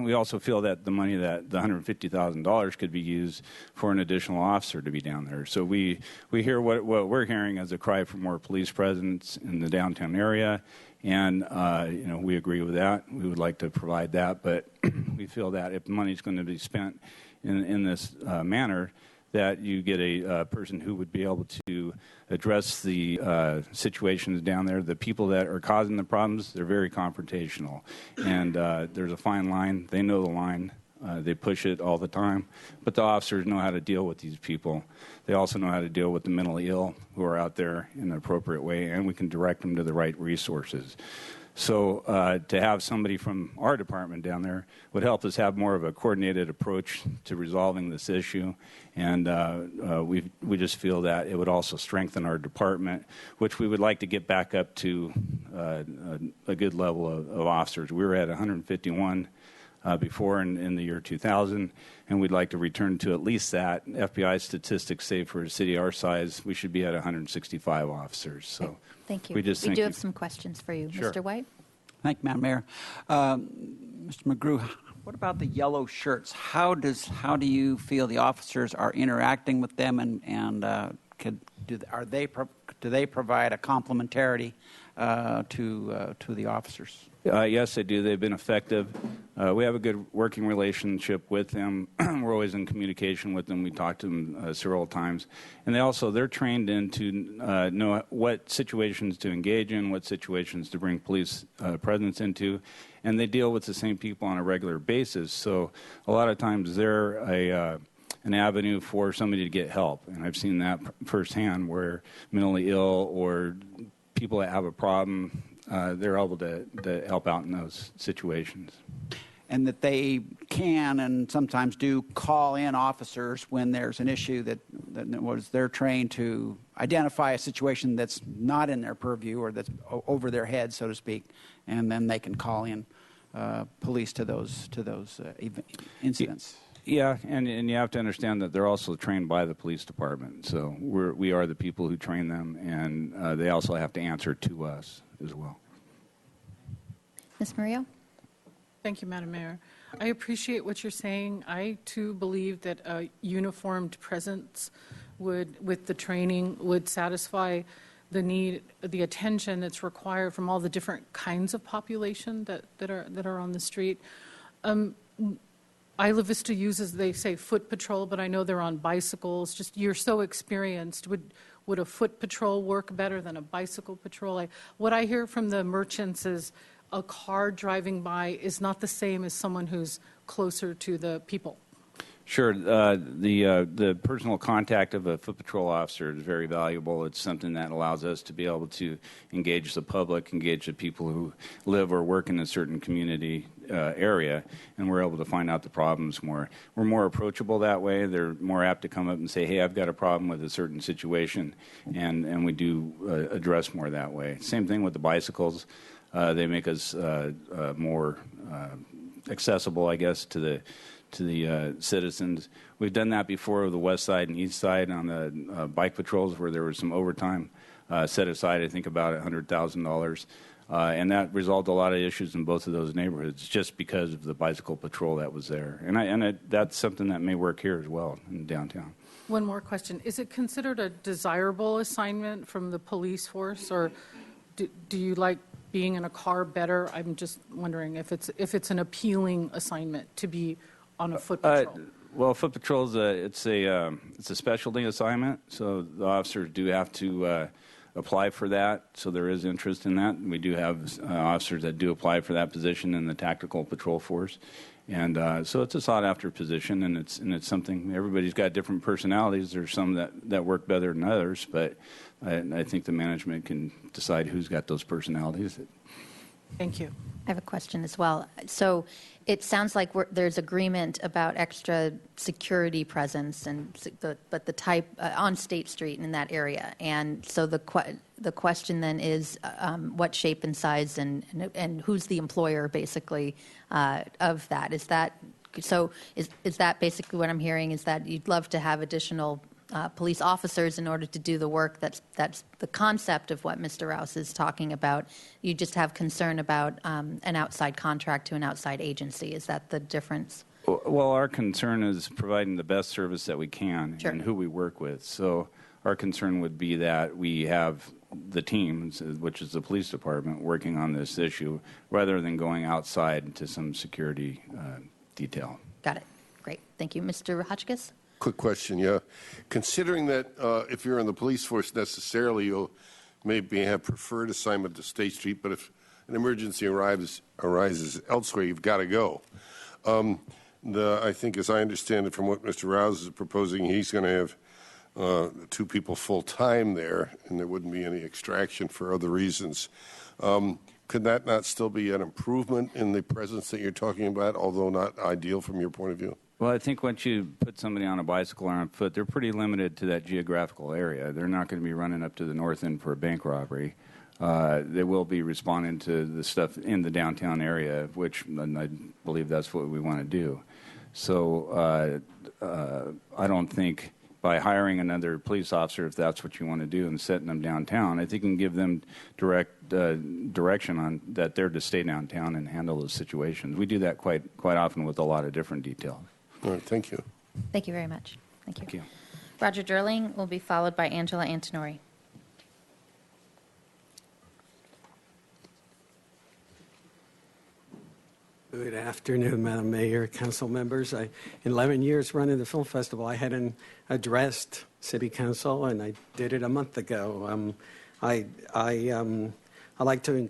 we also feel that the money, that the $150,000 could be used for an additional officer to be down there. So we hear what we're hearing as a cry for more police presence in the downtown area. And, we agree with that. We would like to provide that. But we feel that if money is going to be spent in this manner, that you get a person who would be able to address the situations down there. The people that are causing the problems, they're very confrontational. And there's a fine line. They know the line. They push it all the time. But the officers know how to deal with these people. They also know how to deal with the mentally ill who are out there in an appropriate way, and we can direct them to the right resources. So to have somebody from our department down there would help us have more of a coordinated approach to resolving this issue. And we just feel that it would also strengthen our department, which we would like to get back up to a good level of officers. We were at 151 before in the year 2000, and we'd like to return to at least that. FBI statistics say for a city our size, we should be at 165 officers. So thank you. We do have some questions for you. Sure. Mr. White? Thank you, Madam Mayor. Mr. McGrew, what about the yellow shirts? How do you feel the officers are interacting with them, and do they provide a complementarity to the officers? Yes, they do. They've been effective. We have a good working relationship with them. We're always in communication with them. We talk to them several times. And they're trained in to know what situations to engage in, what situations to bring police presence into. And they deal with the same people on a regular basis. So a lot of times they're an avenue for somebody to get help. And I've seen that firsthand where mentally ill or people that have a problem, they're able to help out in those situations. and that they can and sometimes do call in officers when there's an issue that was they're trained to identify a situation that's not in their purview or that's over their head, so to speak, and then they can call in police to those incidents. Yeah, and you have to understand that they're also trained by the police department. So we are the people who train them, and they also have to answer to us as well. Ms. Murillo? Thank you, Madam Mayor. I appreciate what you're saying. I, too, believe that a uniformed presence with the training, would satisfy the need, the attention that's required from all the different kinds of population that are on the street. Isla Vista uses, they say, foot patrol, but I know they're on bicycles. Just, you're so experienced. Would a foot patrol work better than a bicycle patrol? What I hear from the merchants is a car driving by is not the same as someone who's closer to the people. Sure. The personal contact of a foot patrol officer is very valuable. It's something that allows us to be able to engage the public, engage the people who live or work in a certain community area, and we're able to find out the problems more. We're more approachable that way. They're more apt to come up and say, hey, I've got a problem with a certain situation, and we do address more that way. Same thing with the bicycles. They make us more accessible, I guess, to the citizens. We've done that before with the west side and east side on the bike patrols where there was some overtime set aside, I think about $100,000. And that resolved a lot of issues in both of those neighborhoods just because of the bicycle patrol that was there. And that's something that may work here as well in downtown. One more question. Is it considered a desirable assignment from the police force, or do you like being in a car better? I'm just wondering if it's an appealing assignment to be on a foot patrol. Well, foot patrol is it's a specialty assignment, so the officers do have to apply for that. So there is interest in that. We do have officers that do apply for that position in the tactical patrol force, and so it's a sought-after position, and it's something. Everybody's got different personalities. There's some that work better than others, but I think the management can decide who's got those personalities. Thank you. I have a question as well. So it sounds like there's agreement about extra security presence, but the type on State Street in that area. And so the question then is what shape and size and who's the employer basically of that? Is that basically what I'm hearing? Is that you'd love to have additional police officers in order to do the work that's the concept of what Mr. Rouse is talking about. You just have concern about an outside contract to an outside agency. Is that the difference? Well, our concern is providing the best service that we can and who we work with. So our concern would be that we have the team, which is the police department, working on this issue rather than going outside to some security detail. Got it. Great. Thank you. Mr. Hotchkiss? Quick question, yeah. Considering that if you're in the police force, necessarily you'll maybe have preferred assignment to State Street, but if an emergency arises elsewhere, you've got to go. I think, as I understand it from what Mr. Rouse is proposing, he's going to have 2 people full-time there, and there wouldn't be any extraction for other reasons. Could that not still be an improvement in the presence that you're talking about, although not ideal from your point of view? Well, I think once you put somebody on a bicycle or on foot, they're pretty limited to that geographical area. They're not going to be running up to the north end for a bank robbery. They will be responding to the stuff in the downtown area, which I believe that's what we want to do. So I don't think by hiring another police officer, if that's what you want to do, and setting them downtown, I think you can give them direct direction on that they're to stay downtown and handle those situations. We do that quite often with a lot of different details. All right, thank you. Thank you very much. Thank you. Thank you. Roger Durling will be followed by Angela Antonori. Good afternoon, Madam Mayor, council members. In 11 years running the film festival, I hadn't addressed City Council, and I did it a month ago. I like to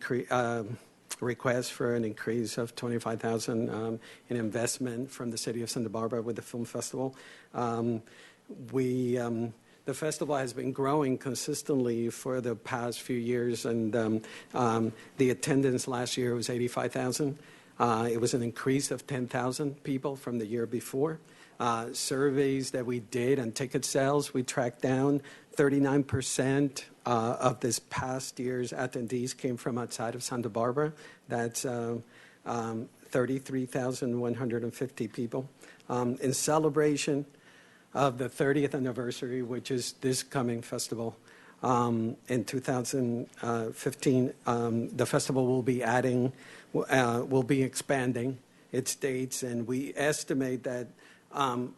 request for an increase of $25,000 in investment from the City of Santa Barbara with the film festival. The festival has been growing consistently for the past few years, and the attendance last year was 85,000. It was an increase of 10,000 people from the year before. Surveys that we did on ticket sales, we tracked down 39% of this past year's attendees came from outside of Santa Barbara. That's 33,150 people. In celebration of the 30th anniversary, which is this coming festival, in 2015, the festival will be expanding its dates, and we estimate that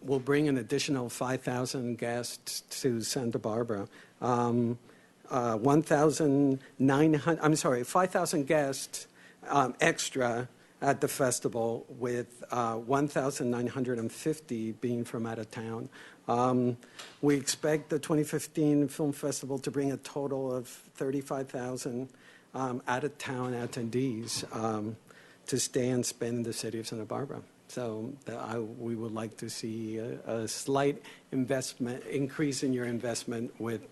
we'll bring an additional 5,000 guests to Santa Barbara. 5,000 guests extra at the festival, with 1,950 being from out of town. We expect the 2015 Film Festival to bring a total of 35,000 out-of-town attendees to stay and spend in the city of Santa Barbara. So we would like to see a slight increase in your investment with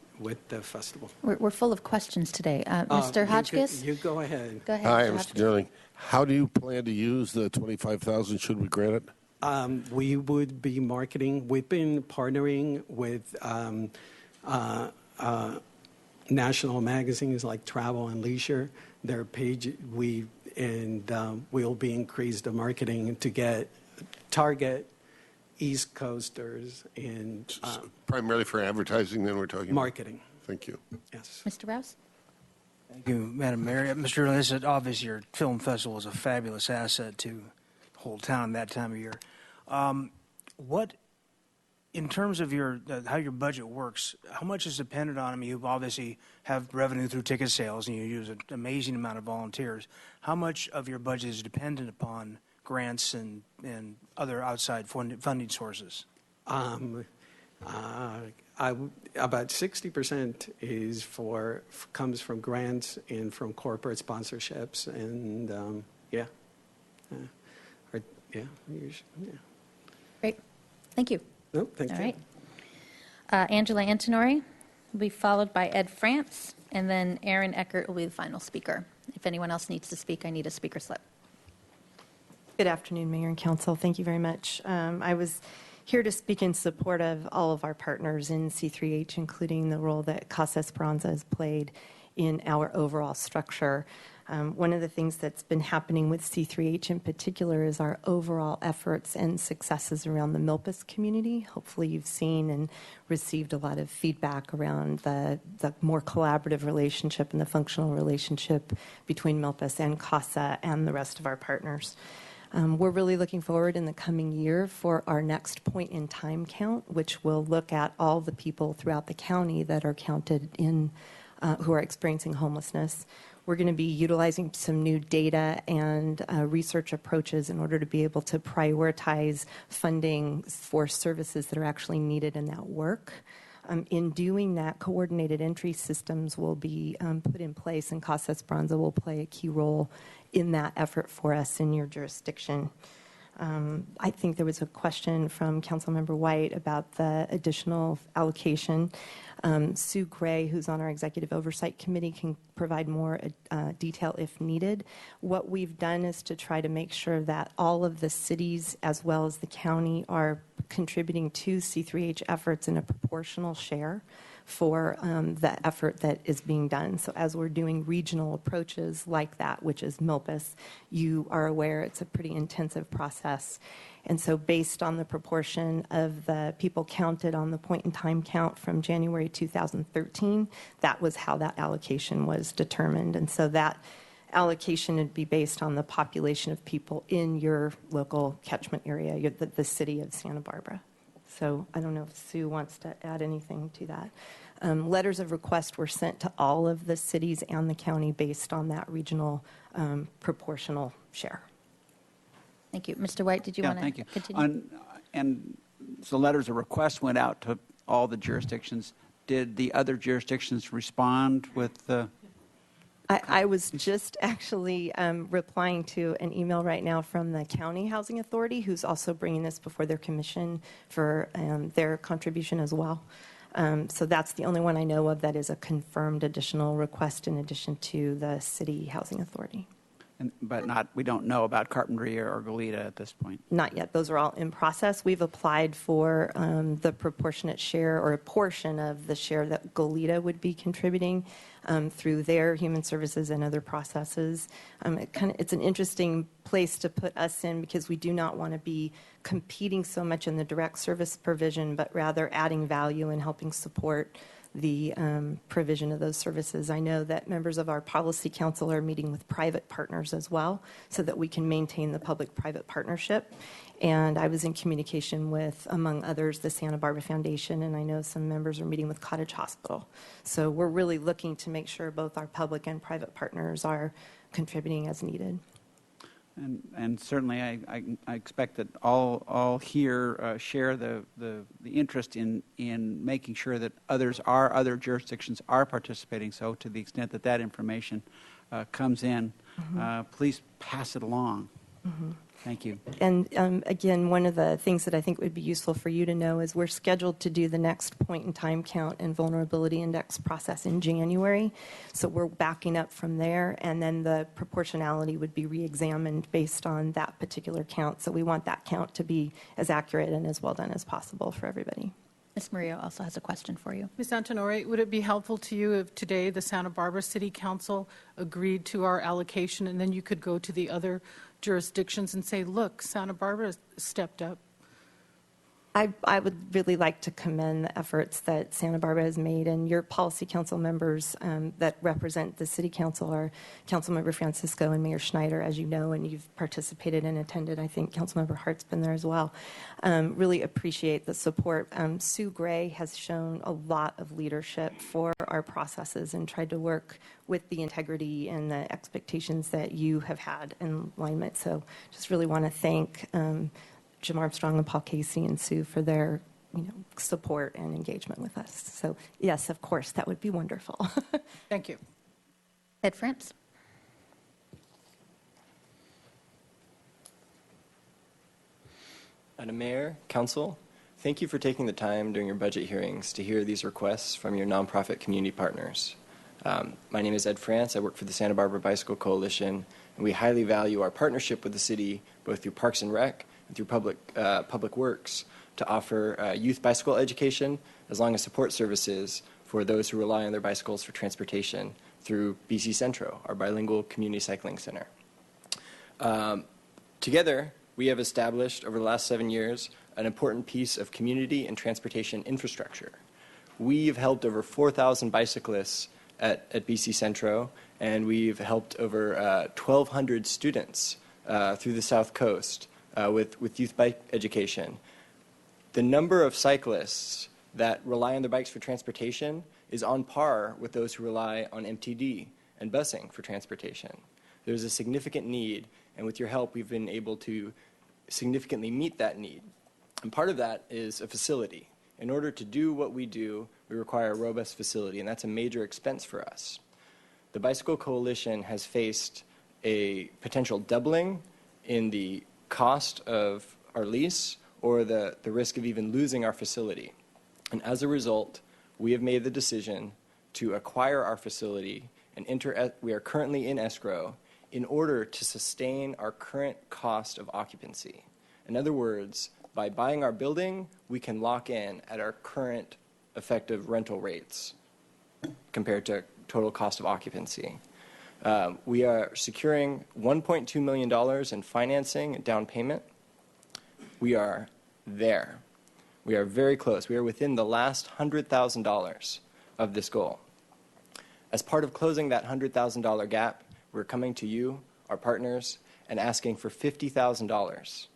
the festival. We're full of questions today. Mr. Hotchkiss? You go ahead. Go ahead. Hi, Mr. Mr. Hotchkiss. Darling. How do you plan to use the 25,000? Should we grant it? We would be marketing. We've been partnering with national magazines like Travel and Leisure. Their page, we'll be increased the marketing to target East Coasters and Primarily for advertising, then we're talking marketing. Thank you. Yes. Mr. Rouse? Thank you, Madam Mayor. Mr. Early, this is obviously your film festival is a fabulous asset to the whole town that time of year. What, in terms of how your budget works, how much is dependent on? I mean, you obviously have revenue through ticket sales, and you use an amazing amount of volunteers. How much of your budget is dependent upon grants and other outside funding sources? About 60% comes from grants and from corporate sponsorships, and yeah. Great. Thank you. No, thank All you. right. Angela Antonori will be followed by Ed France, and then Aaron Eckert will be the final speaker. If anyone else needs to speak, I need a speaker slip. Good afternoon, Mayor and Council. Thank you very much. I was here to speak in support of all of our partners in C3H, including the role that Casa Esperanza has played in our overall structure. One of the things that's been happening with C3H in particular is our overall efforts and successes around the Milpas community. Hopefully you've seen and received a lot of feedback around the more collaborative relationship and the functional relationship between Milpas and Casa and the rest of our partners. We're really looking forward in the coming year for our next point in time count, which will look at all the people throughout the county that are counted in, who are experiencing homelessness. We're going to be utilizing some new data and research approaches in order to be able to prioritize funding for services that are actually needed in that work. In doing that, coordinated entry systems will be put in place, and Casa Esperanza will play a key role in that effort for us in your jurisdiction. I think there was a question from Councilmember White about the additional allocation. Sue Gray, who's on our Executive Oversight Committee, can provide more detail if needed. What we've done is to try to make sure that all of the cities as well as the county are contributing to C3H efforts in a proportional share for the effort that is being done. So as we're doing regional approaches like that, which is Milpas, you are aware it's a pretty intensive process. And so based on the proportion of the people counted on the point-in-time count from January 2013, that was how that allocation was determined. And so that allocation would be based on the population of people in your local catchment area, the city of Santa Barbara. So I don't know if Sue wants to add anything to that. Letters of request were sent to all of the cities and the county based on that regional proportional share. Thank you. Mr. White, did you want to continue? And so letters of request went out to all the jurisdictions. Did the other jurisdictions respond with the... I was just actually replying to an email right now from the County Housing Authority, who's also bringing this before their commission for their contribution as well. So that's the only one I know of that is a confirmed additional request in addition to the City Housing Authority. but we don't know about Carpinteria or Goleta at this point. Not yet. Those are all in process. We've applied for the proportionate share or a portion of the share that Goleta would be contributing through their human services and other processes. It's an interesting place to put us in because we do not want to be competing so much in the direct service provision, but rather adding value and helping support the provision of those services. I know that members of our policy council are meeting with private partners as well so that we can maintain the public-private partnership. And I was in communication with, among others, the Santa Barbara Foundation, and I know some members are meeting with Cottage Hospital. So we're really looking to make sure both our public and private partners are contributing as needed. And certainly, I expect that all here share the interest in making sure that other jurisdictions are participating. So, to the extent that that information comes in, please pass it along. Mm-hmm. Thank you. And again, one of the things that I think would be useful for you to know is we're scheduled to do the next point in time count and vulnerability index process in January. So we're backing up from there, and then the proportionality would be reexamined based on that particular count. So we want that count to be as accurate and as well done as possible for everybody. Ms. Murillo also has a question for you. Ms. Antonori, would it be helpful to you if today the Santa Barbara City Council agreed to our allocation, and then you could go to the other jurisdictions and say, look, Santa Barbara stepped up? I would really like to commend the efforts that Santa Barbara has made, and your policy council members that represent the city council are Councilmember Francisco and Mayor Schneider, as you know, and you've participated and attended. I think Councilmember Hart's been there as well. Really appreciate the support. Sue Gray has shown a lot of leadership for our processes and tried to work with the integrity and the expectations that you have had in alignment. So just really want to thank Jim Armstrong and Paul Casey and Sue for their support and engagement with us. So yes, of course, that would be wonderful. Thank you. Ed France. Madam Mayor, Council, thank you for taking the time during your budget hearings to hear these requests from your nonprofit community partners. My name is Ed France. I work for the Santa Barbara Bicycle Coalition, and we highly value our partnership with the city, both through Parks and Rec and through Public Works, to offer youth bicycle education as long as support services for those who rely on their bicycles for transportation through BC Centro, our bilingual community cycling center. Together, we have established over the last 7 years an important piece of community and transportation infrastructure. We've helped over 4,000 bicyclists at BC Centro, and we've helped over 1,200 students through the South Coast with youth bike education. The number of cyclists that rely on their bikes for transportation is on par with those who rely on MTD and busing for transportation. There's a significant need, and with your help, we've been able to significantly meet that need. And part of that is a facility. In order to do what we do, we require a robust facility, and that's a major expense for us. The Bicycle Coalition has faced a potential doubling in the cost of our lease or the risk of even losing our facility. And as a result, we have made the decision to acquire our facility and we are currently in escrow in order to sustain our current cost of occupancy. In other words, by buying our building, we can lock in at our current effective rental rates compared to total cost of occupancy. We are securing $1.2 million in financing and down payment. We are there. We are very close. We are within the last $100,000 of this goal. As part of closing that $100,000 gap, we're coming to you, our partners, and asking for $50,000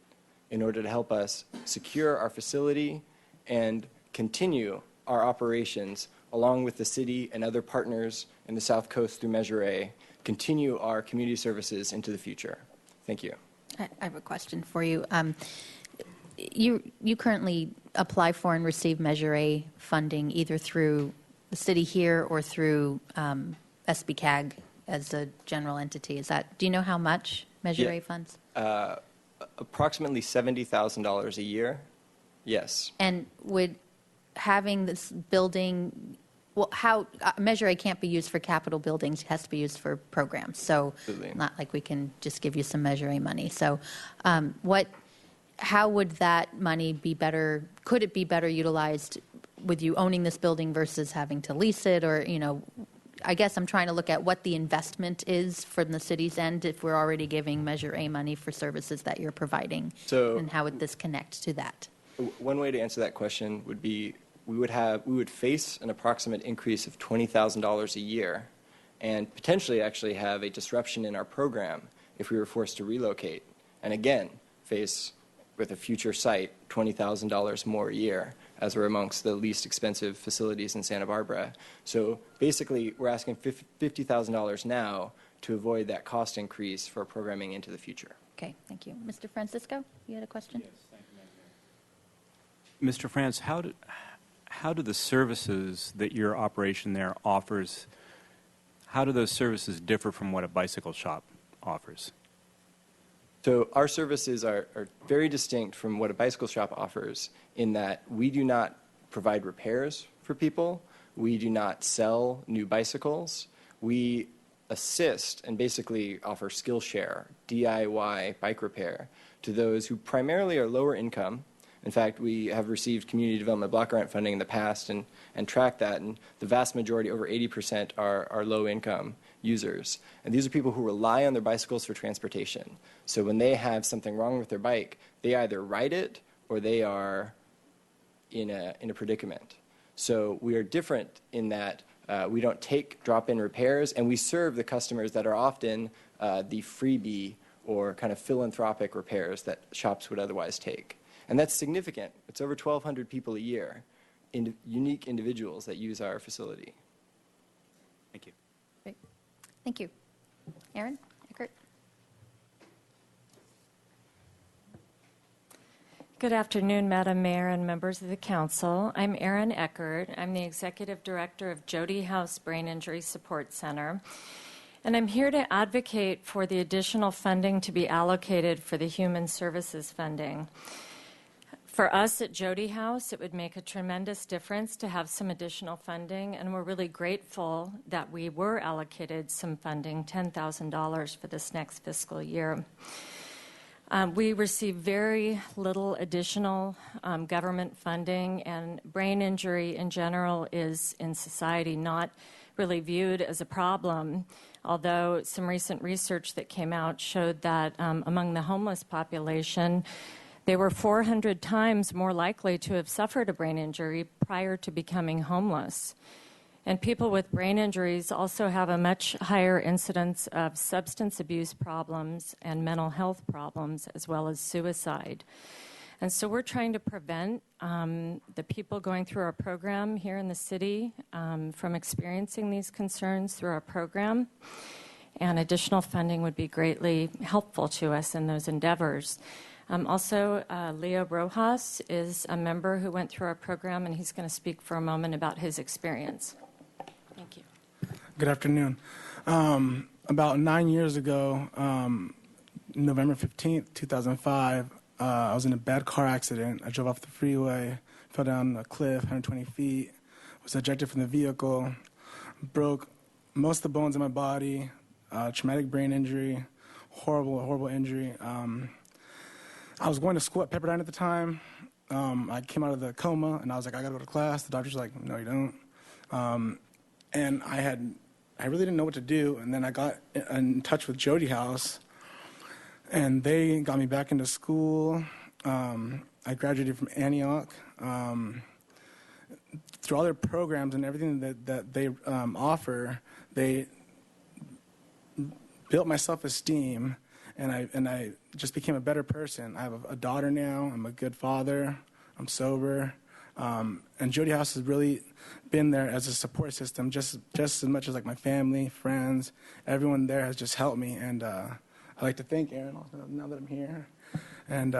in order to help us secure our facility and continue our operations along with the city and other partners in the South Coast through Measure A, continue our community services into the future. Thank you. I have a question for you. You currently apply for and receive Measure A funding either through the city here or through SBCAG as a general entity. Do you know how much Measure A funds? Approximately $70,000 a year. Yes. And would having this building Well, how, Measure A can't be used for capital buildings, it has to be used for programs. So Absolutely. not like we can just give you some Measure A money. So how would that money be better, could it be better utilized with you owning this building versus having to lease it? Or, I guess I'm trying to look at what the investment is from the city's end if we're already giving Measure A money for services that you're providing. So- and how would this connect to that? One way to answer that question would be we would face an approximate increase of $20,000 a year and potentially actually have a disruption in our program if we were forced to relocate. And again, face with a future site $20,000 more a year, as we're amongst the least expensive facilities in Santa Barbara. So basically, we're asking $50,000 now to avoid that cost increase for programming into the future. Okay, thank you. Mr. Francisco, you had a question? Yes, thank you, Mr. France, how do the services that your operation there offers, how do those services differ from what a bicycle shop offers? So our services are very distinct from what a bicycle shop offers in that we do not provide repairs for people. We do not sell new bicycles. We assist and basically offer Skillshare, DIY bike repair to those who primarily are lower income. In fact, we have received community development block grant funding in the past and tracked that, and the vast majority, over 80%, are low-income users. And these are people who rely on their bicycles for transportation. So when they have something wrong with their bike, they either ride it or they are in a predicament. So we are different in that we don't take drop-in repairs, and we serve the customers that are often the freebie or kind of philanthropic repairs that shops would otherwise take. And that's significant. It's over 1,200 people a year, unique individuals that use our facility. Thank you. Great. Thank you. Aaron Eckert. Good afternoon, Madam Mayor and members of the council. I'm Erin Eckert. I'm the Executive Director of Jody House Brain Injury Support Center. And I'm here to advocate for the additional funding to be allocated for the human services funding. For us at Jody House, it would make a tremendous difference to have some additional funding, and we're really grateful that we were allocated some funding, $10,000 for this next fiscal year. We receive very little additional government funding, and brain injury in general is in society not really viewed as a problem, although some recent research that came out showed that among the homeless population, they were 400 times more likely to have suffered a brain injury prior to becoming homeless. And people with brain injuries also have a much higher incidence of substance abuse problems and mental health problems, as well as suicide. And so we're trying to prevent the people going through our program here in the city from experiencing these concerns through our program. And additional funding would be greatly helpful to us in those endeavors. Also, Leo Rojas is a member who went through our program, and he's going to speak for a moment about his experience. Thank you. Good afternoon. About 9 years ago, November 15th, 2005, I was in a bad car accident. I drove off the freeway, fell down a cliff, 120 feet, was ejected from the vehicle, broke most of the bones in my body, traumatic brain injury, horrible injury. I was going to school at Pepperdine at the time. I came out of the coma, and I was like, I got to go to class. The doctor's like, no, you don't. And I really didn't know what to do. And then I got in touch with Jody House, and they got me back into school. I graduated from Antioch. Through all their programs and everything that they offer, they built my self-esteem. And I just became a better person. I have a daughter now. I'm a good father. I'm sober. And Jody House has really been there as a support system, just as much as like my family, friends. Everyone there has just helped me. And I'd like to thank Aaron also now that I'm here. And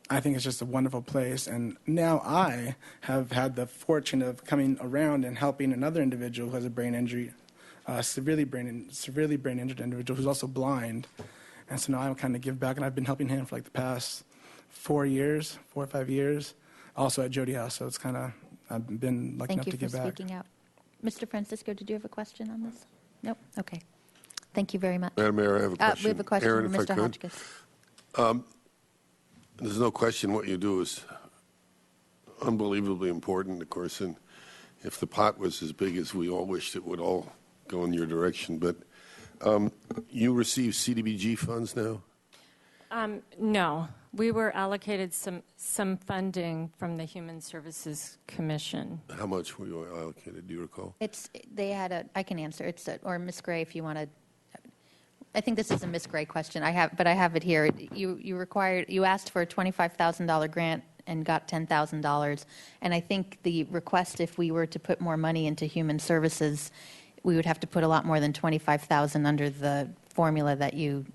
I think it's just a wonderful place. And now I have had the fortune of coming around and helping another individual who has a brain injury, severely brain injured individual who's also blind. And so now I'm kind of give back, and I've been helping him for like the past 4 or 5 years, also at Jody House. So it's kind of I've been lucky Thank enough you to for get back. speaking out. Mr. Francisco, did you have a question on this? Nope. Okay. Thank you very much. Madam Mayor, I have a question. We have a question Aaron, from if I Mr. could. Hotchkiss. There's no question what you do is unbelievably important, of course, and if the pot was as big as we all wished, it would all go in your direction. But you receive CDBG funds now? No, we were allocated some funding from the Human Services Commission. How much were you allocated? Do you recall? I can answer. Or Ms. Gray, if you want to. I think this is a Ms. Gray question. I have it here. You asked for a $25,000 grant and got $10,000. And I think the request, if we were to put more money into human services, we would have to put a lot more than $25,000 under the formula that you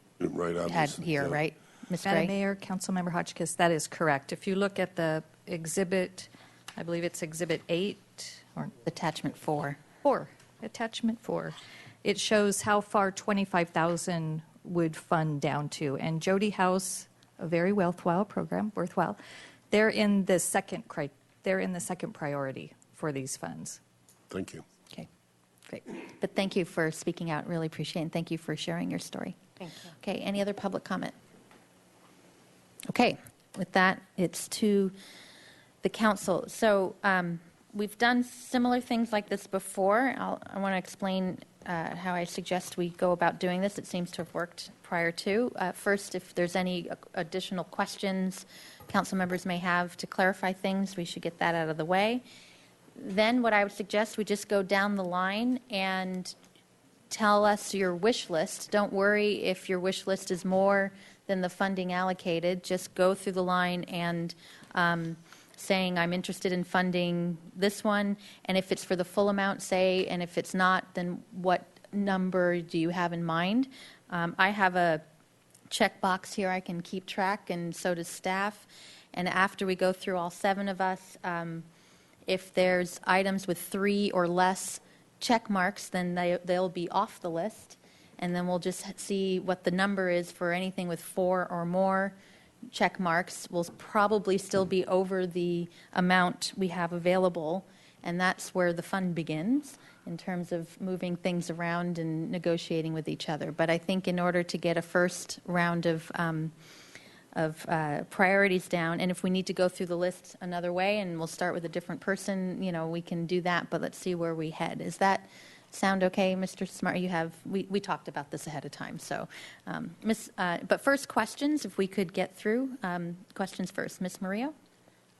had here, right, Ms. Gray? Madam Mayor, Councilmember Hotchkiss, that is correct. If you look at the exhibit, I believe it's Exhibit 8 or Attachment 4. Attachment 4. It shows how far 25,000 would fund down to. And Jody House, a very worthwhile program, they're in the second priority for these funds. Thank you. Okay, great. But thank you for speaking out. Really appreciate it. And thank you for sharing your story. Thank you. Okay, any other public comment? Okay, with that, it's to the council. So we've done similar things like this before. I want to explain how I suggest we go about doing this. It seems to have worked prior to. First, if there's any additional questions council members may have to clarify things, we should get that out of the way. Then what I would suggest, we just go down the line and tell us your wish list. Don't worry if your wish list is more than the funding allocated. Just go through the line and saying, I'm interested in funding this one, and if it's for the full amount, say, and if it's not, then what number do you have in mind? I have a checkbox here I can keep track, and so does staff. And after we go through all 7 of us, if there's items with 3 or less check marks, then they'll be off the list, and then we'll just see what the number is for anything with 4 or more check marks. Will probably still be over the amount we have available, and that's where the fun begins in terms of moving things around and negotiating with each other. But I think in order to get a first round of priorities down, and if we need to go through the list another way and we'll start with a different person, we can do that, but let's see where we head. Is that sound okay, Mr. Smart? We talked about this ahead of time, so but first, questions, if we could get through questions first. Ms. Murillo?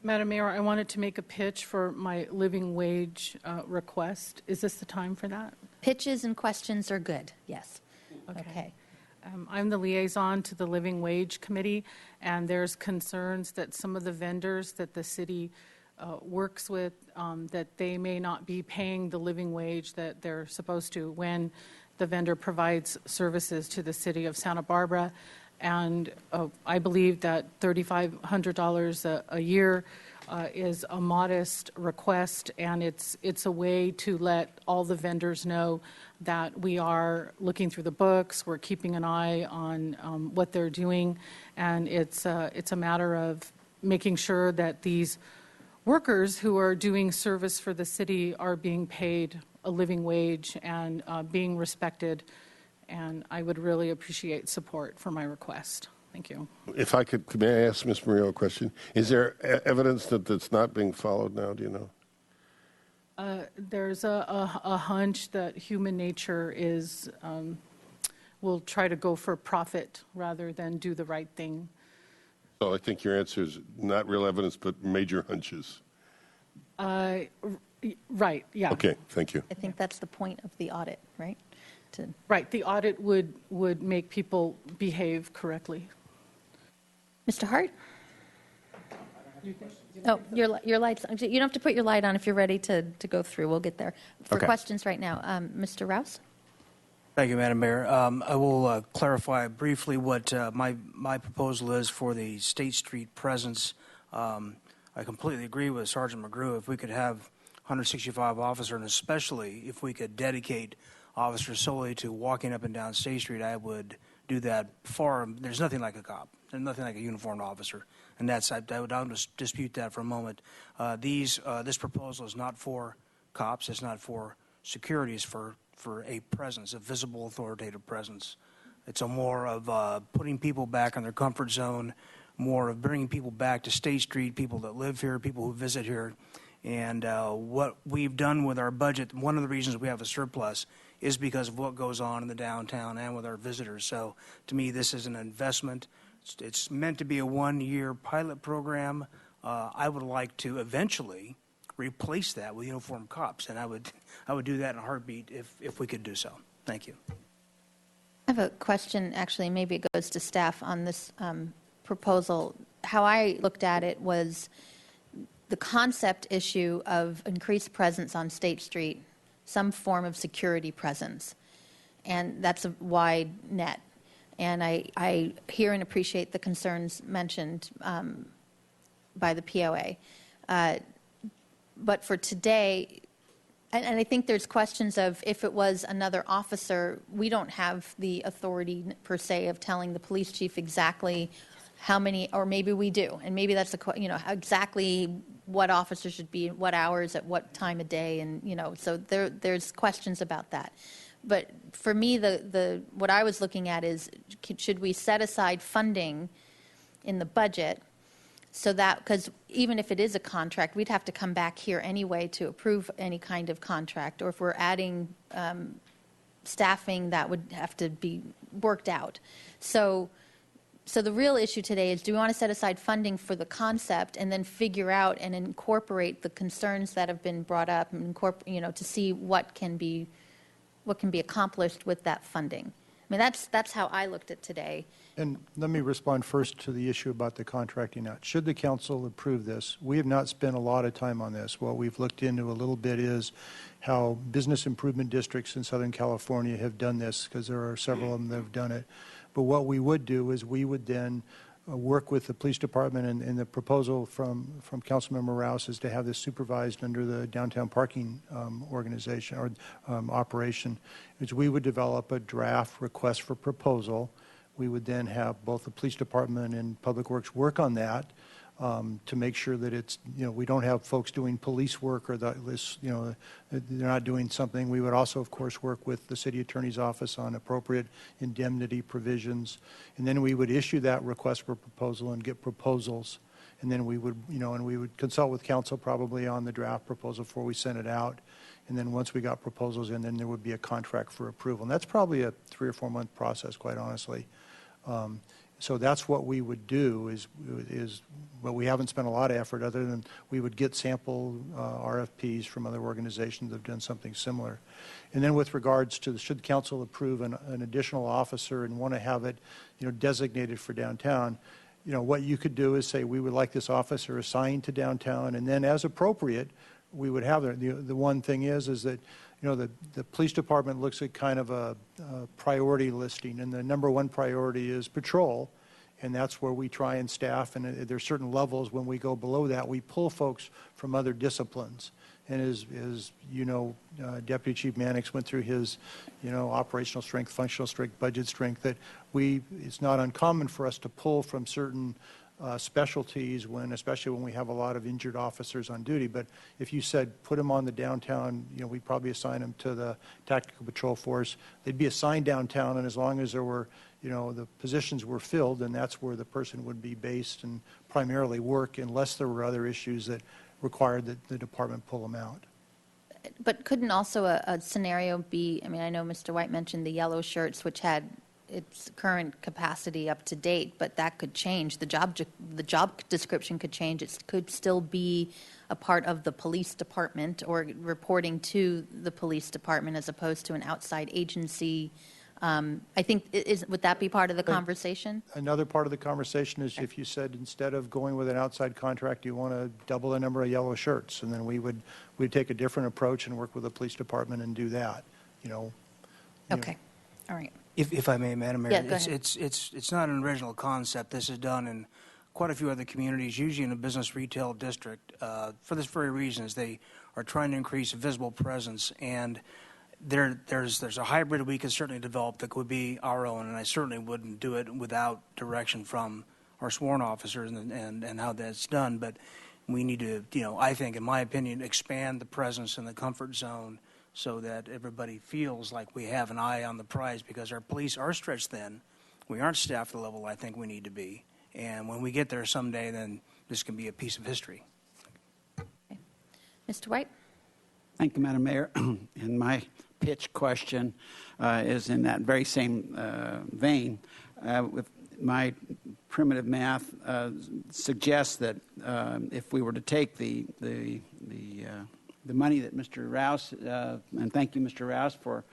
Madam Mayor, I wanted to make a pitch for my living wage request. Is this the time for that? Pitches and questions are good, yes. Okay. I'm the liaison to the Living Wage Committee, and there's concerns that some of the vendors that the city works with, that they may not be paying the living wage that they're supposed to when the vendor provides services to the city of Santa Barbara. And I believe that $3,500 a year is a modest request, and it's a way to let all the vendors know that we are looking through the books, we're keeping an eye on what they're doing, and it's a matter of making sure that these workers who are doing service for the city are being paid a living wage and being respected. And I would really appreciate support for my request. Thank you. If I could, may I ask Ms. Murillo a question? Is there evidence that it's not being followed now, do you know? There's a hunch that human nature is, will try to go for profit rather than do the right thing. So I think your answer is not real evidence, but major hunches. Right, yeah. Okay, thank you. I think that's the point of the audit, right? Right, the audit would make people behave correctly. Mr. Hart? Oh, your light's, you don't have to put your light on if you're ready to go through. We'll get there. For questions right now, Mr. Rouse? Thank you, Madam Mayor. I will clarify briefly what my proposal is for the State Street presence. I completely agree with Sergeant McGrew. If we could have 165 officers, and especially if we could dedicate officers solely to walking up and down State Street, I would do that far. There's nothing like a cop. nothing like a uniformed officer. And I'll just dispute that for a moment. This proposal is not for cops. It's not for security. It's for a presence, a visible, authoritative presence. It's a more of putting people back in their comfort zone, more of bringing people back to State Street, people that live here, people who visit here. And what we've done with our budget, one of the reasons we have a surplus is because of what goes on in the downtown and with our visitors. So to me, this is an investment. It's meant to be a one-year pilot program. I would like to eventually replace that with uniformed cops, and I would do that in a heartbeat if we could do so. Thank you. I have a question, actually, maybe it goes to staff on this proposal. How I looked at it was the concept issue of increased presence on State Street, some form of security presence, and that's a wide net. And I hear and appreciate the concerns mentioned by the POA. But for today, and I think there's questions of if it was another officer, we don't have the authority per se of telling the police chief exactly how many, or maybe we do, and maybe that's exactly what officers should be, what hours, at what time of day, and so there's questions about that. But for me, what I was looking at is, should we set aside funding in the budget so that, because even if it is a contract, we'd have to come back here anyway to approve any kind of contract, or if we're adding staffing, that would have to be worked out. So the real issue today is, do we want to set aside funding for the concept and then figure out and incorporate the concerns that have been brought up, and to see what can be accomplished with that funding? I mean, that's how I looked at today. And let me respond first to the issue about the contracting out. Should the council approve this, we have not spent a lot of time on this. What we've looked into a little bit is how business improvement districts in Southern California have done this, because there are several of them that have done it. But what we would do is we would then work with the police department, and the proposal from Councilmember Rouse is to have this supervised under the downtown parking organization or operation, which we would develop a draft request for proposal. We would then have both the police department and Public Works work on that to make sure that it's, we don't have folks doing police work, or this, they're not doing something. We would also, of course, work with the city attorney's office on appropriate indemnity provisions. And then we would issue that request for proposal and get proposals. And then we would, and we would consult with council probably on the draft proposal before we sent it out. And then once we got proposals in, then there would be a contract for approval. And that's probably a 3 or 4 month process, quite honestly. So that's what we would do is well, we haven't spent a lot of effort other than we would get sample RFPs from other organizations that have done something similar. And then with regards to should council approve an additional officer and want to have it, designated for downtown, what you could do is say we would like this officer assigned to downtown, and then as appropriate, we would have it. The one thing is that the police department looks at kind of a priority listing, and the number one priority is patrol, and that's where we try and staff, and there's certain levels. When we go below that, we pull folks from other disciplines. And as Deputy Chief Mannix went through his, operational strength, functional strength, budget strength, that it's not uncommon for us to pull from certain specialties, especially when we have a lot of injured officers on duty. But if you said put them on the downtown, we'd probably assign them to the tactical patrol force. They'd be assigned downtown, and as long as there were, the positions were filled, then that's where the person would be based and primarily work, unless there were other issues that required that the department pull them out. But couldn't also a scenario be, I know Mr. White mentioned the yellow shirts, which had its current capacity up to date, but that could change. The job description could change. It could still be a part of the police department or reporting to the police department as opposed to an outside agency. I think, would that be part of the conversation? Another part of the conversation is if you said instead of going with an outside contract, you want to double the number of yellow shirts, and then we'd take a different approach and work with the police department and do that. Okay, all right. If I may, Madam Mayor, Yeah, go ahead. it's not an original concept. This is done in quite a few other communities, usually in a business retail district, for this very reason, is they are trying to increase visible presence. And there's a hybrid we could certainly develop that would be our own, and I certainly wouldn't do it without direction from our sworn officers and how that's done. But we need to, I think, in my opinion, expand the presence in the comfort zone so that everybody feels like we have an eye on the prize, because our police are stretched thin. We aren't staffed at the level I think we need to be. And when we get there someday, then this can be a piece of history. Okay. Mr. White? Thank you, Madam Mayor. And my pitch question is in that very same vein. With my primitive math suggests that if we were to take the money that Mr. Rouse, and thank you, Mr. Rouse, for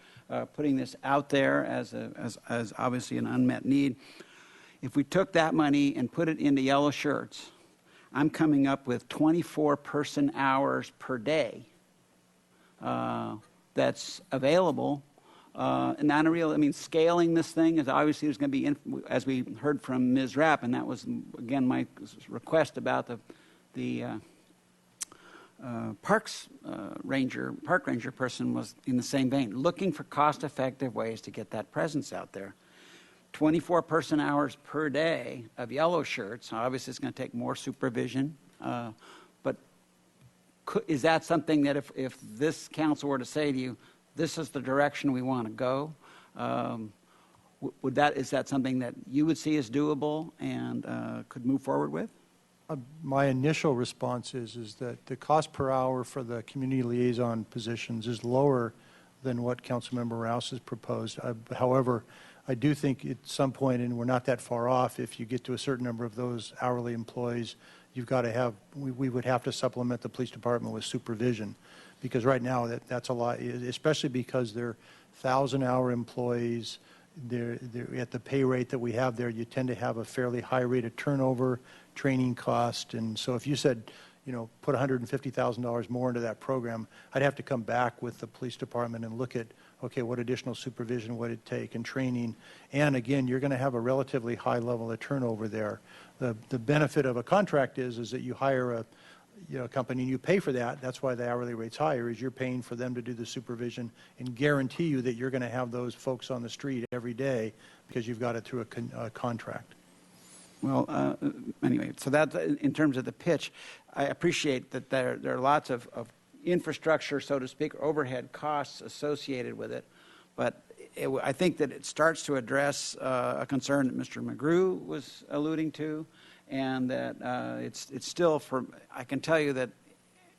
putting this out there as obviously an unmet need. If we took that money and put it into yellow shirts, I'm coming up with 24 person hours per day that's available. And scaling this thing is obviously there's going to be, as we heard from Ms. Rapp, and that was, again, my request about the park ranger person was in the same vein, looking for cost-effective ways to get that presence out there. 24 person hours per day of yellow shirts. Obviously, it's going to take more supervision, but is that something that if this council were to say to you, this is the direction we want to go, is that something that you would see as doable and could move forward with? My initial response is that the cost per hour for the community liaison positions is lower than what Councilmember Rouse has proposed. However, I do think at some point, and we're not that far off, if you get to a certain number of those hourly employees, you've got to have, we would have to supplement the police department with supervision, because right now that's a lot, especially because they're 1,000-hour employees. They're at the pay rate that we have there, you tend to have a fairly high rate of turnover, training cost, and so if you said, put $150,000 more into that program, I'd have to come back with the police department and look at, okay, what additional supervision would it take and training, and again, you're going to have a relatively high level of turnover there. The benefit of a contract is that you hire a company and you pay for that. That's why the hourly rate's higher, is you're paying for them to do the supervision and guarantee you that you're going to have those folks on the street every day because you've got it through a contract. Well, anyway, so that in terms of the pitch, I appreciate that there are lots of infrastructure, so to speak, overhead costs associated with it, but I think that it starts to address a concern that Mr. McGrew was alluding to, and that it's still, I can tell you that